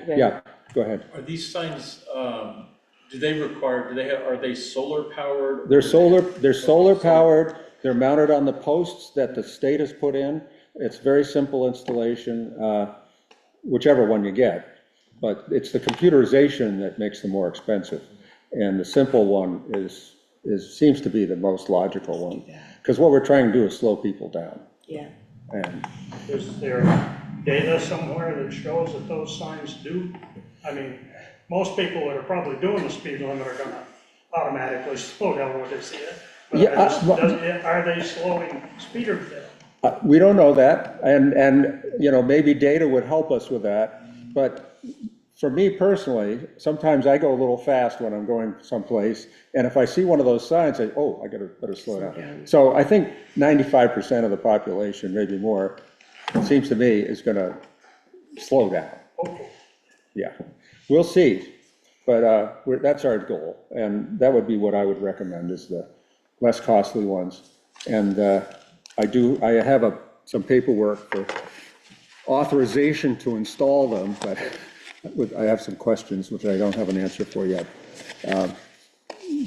Yeah, go ahead. Are these signs, are they solar powered? They're solar powered. They're mounted on the posts that the state has put in. It's very simple installation, whichever one you get. But it's the computerization that makes them more expensive. And the simple one seems to be the most logical one. Because what we're trying to do is slow people down. Yeah. And Is there data somewhere that shows that those signs do? I mean, most people that are probably doing the speed limit are gonna automatically slow down when they see it. But are they slowing speeders down? we don't know that, and maybe data would help us with that. But for me personally, sometimes I go a little fast when I'm going someplace, and if I see one of those signs, I better slow down. So I think 95% of the population, maybe more, it seems to me, is going to slow down. Okay. Yeah, we'll see, but that's our goal, and that would be what I would recommend, is the less costly ones. And I have some paperwork for authorization to install them, but I have some questions which I don't have an answer for yet.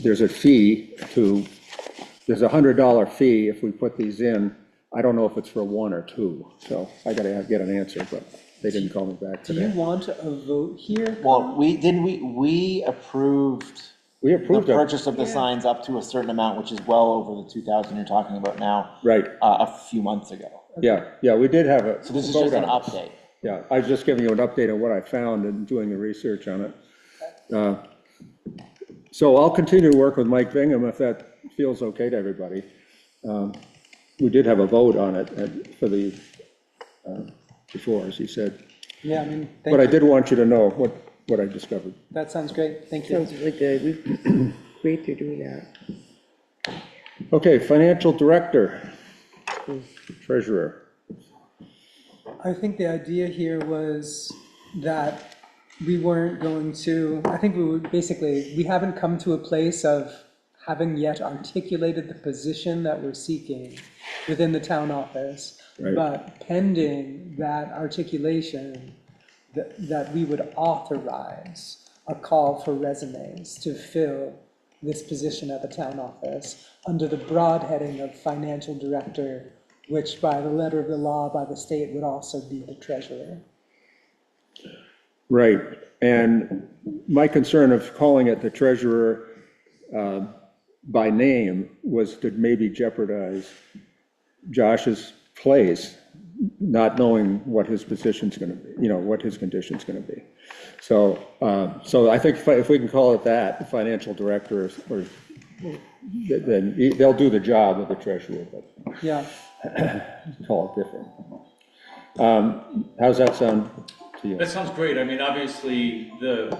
There's a $100 fee if we put these in. I don't know if it's for one or two, so I gotta get an answer, but they didn't call me back Do today. you want a vote here? Well, we approved the purchase of the signs up to a certain amount, which is well over the 2,000 you're talking about now. Right. A few months ago. Yeah, we did have a. So this is vote just an on this. update. Yeah, I was just giving you an update on what I found and doing the research on it. So I'll continue to work with Mike Bingham if that feels okay to everybody. We did have a vote on it for the, before, as he said. Yeah, I mean, But I did want you to know what I discovered. that sounds great. Thank you. Sounds really good. Great they're doing that. Okay, financial director, treasurer. I think the idea here was that we weren't going to, I think we haven't come to a place of having yet articulated the position that we're seeking within the town office. Right. But pending that articulation, that we would authorize a call for resumes to fill this position at the town office under the broad heading of financial director, which by the letter of the law by the state would also be the treasurer. Right, and my concern of calling it the treasurer by name was to maybe jeopardize Josh's place, not knowing what his position's gonna be, what his condition's gonna be. So I think if we can call it that, the financial director, or then they'll do the job of the treasurer, but Yeah. call it different. How's that sound to you? That sounds great. I mean, obviously, the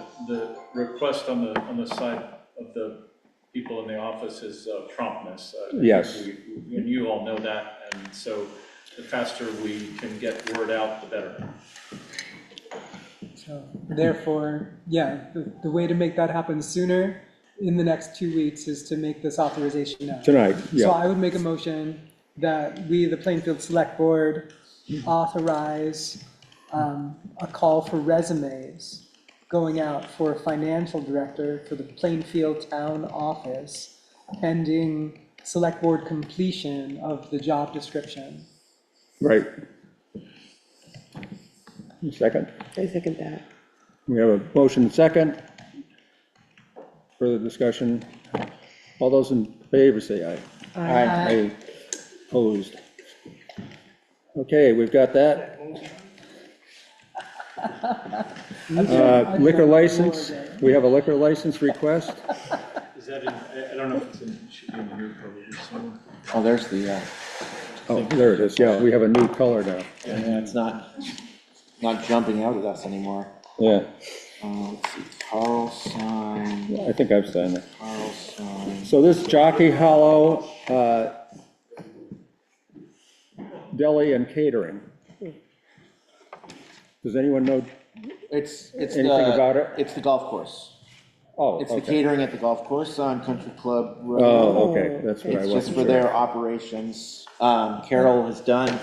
request on the side of the people in the office is promptness. Yes. And you all know that, and so the faster we can get word out, the better. So therefore, yeah, the way to make that happen sooner in the next 2 weeks is to make this authorization now. Tonight, yeah. So I would make a motion that we, the Plainfield Select Board, authorize a call for resumes going out for a financial director for the Plainfield Town Office pending Select Board completion of the job description. Right. Second? I second that. We have a motion and second. Further discussion? All those in favor say aye. Aye. Opposed? Okay, we've got that. Liquor license, we have a liquor license request. Is that in, I don't know if it's in, it should be in here probably somewhere. Oh, there's the, Oh, there it is, yeah, we have a new color now. yeah, it's not jumping out at us anymore. Yeah, Let's see, Carl sign, I think I've signed it. Carl sign. So this Jockey Hollow Deli and Catering. Does anyone know It's anything about it? It's the golf course. Oh, It's the okay. catering at the golf course on Country Club Road. Oh, okay, that's what I It's just wasn't for sure. their operations. Carol has done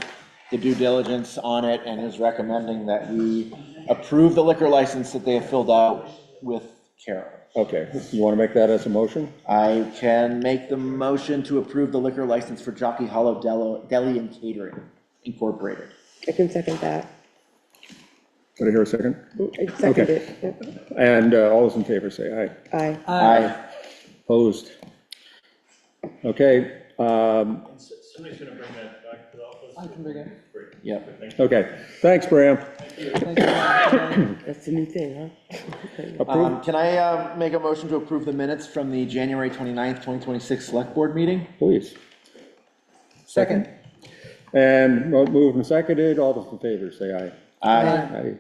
the due diligence on it and is recommending that we approve the liquor license that they have filled out with Carol. Okay, you want to make that as a motion? I can make the motion to approve the liquor license for Jockey Hollow Deli and Catering Incorporated. I can second that. Did I hear a second? I second Okay. it. Yep. And all those in favor say aye. Aye. Aye. Opposed? Okay, Somebody's gonna bring that back to the office. I can bring it. Yep. okay. Thanks, Bram. Thank you. That's the new thing, huh? Approve, Can I make a motion to approve the minutes from the January 29th, 2026 Select Board meeting? please. Second. And moved and seconded, all those in favor say aye. Aye. Aye.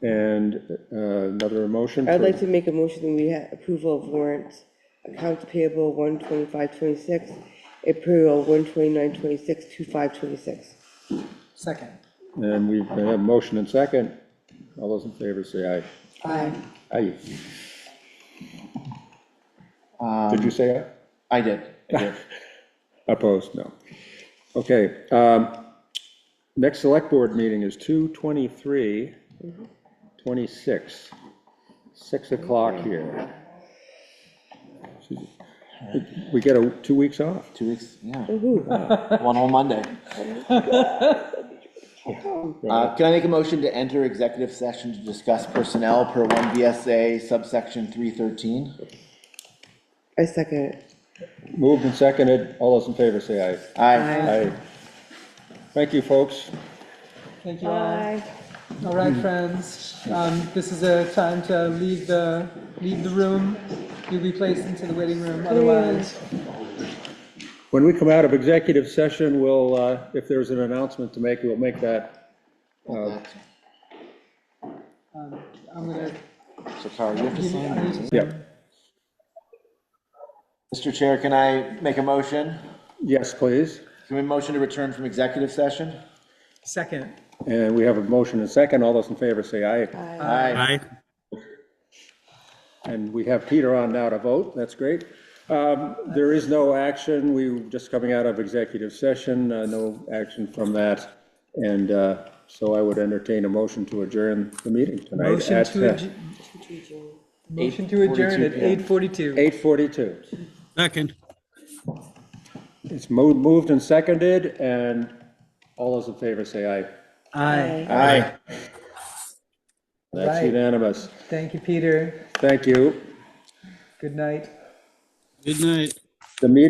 And another motion? I'd for- like to make a motion that we have approval of warrants, accounts payable 1/25/26, approval 1/29/26 to 5/26. Second. And we have a motion and second, all those in favor say Aye. aye. Aye. Did you say aye? I did. Opposed, no. Okay, next select board meeting is 2/23/26, 6 o'clock here. We get 2 weeks off. 2 weeks, yeah. Woohoo. One whole Monday. Can I make a motion to enter executive session to discuss personnel per 1 VSA subsection 313? I second it. Moved and seconded, all those in favor say aye. Aye. Aye. Thank you, folks. Thank you all. Aye. All right, friends, this is a time to leave the room. You'll be placed into the waiting room, otherwise. When we come out of executive session, we'll, if there's an announcement to make, we'll make that. I'm gonna. So Carl, you have to sign these. Yep. Mr. Chair, can I make a motion? Yes, please. Can we motion to return from executive session? Second. And we have a motion and second, all those in favor say aye. Aye. And we have Peter on now to vote, that's great. There is no action, we were just coming out of executive session, no action from that. And so I would entertain a motion to adjourn the meeting tonight Motion at to adjourn. Motion to adjourn at 8:42. 8:42. Second. It's moved and seconded, and all those in favor say aye. Aye. Aye. That's Right. unanimous. Thank you, Peter. Thank you. Good night. Good night. The meeting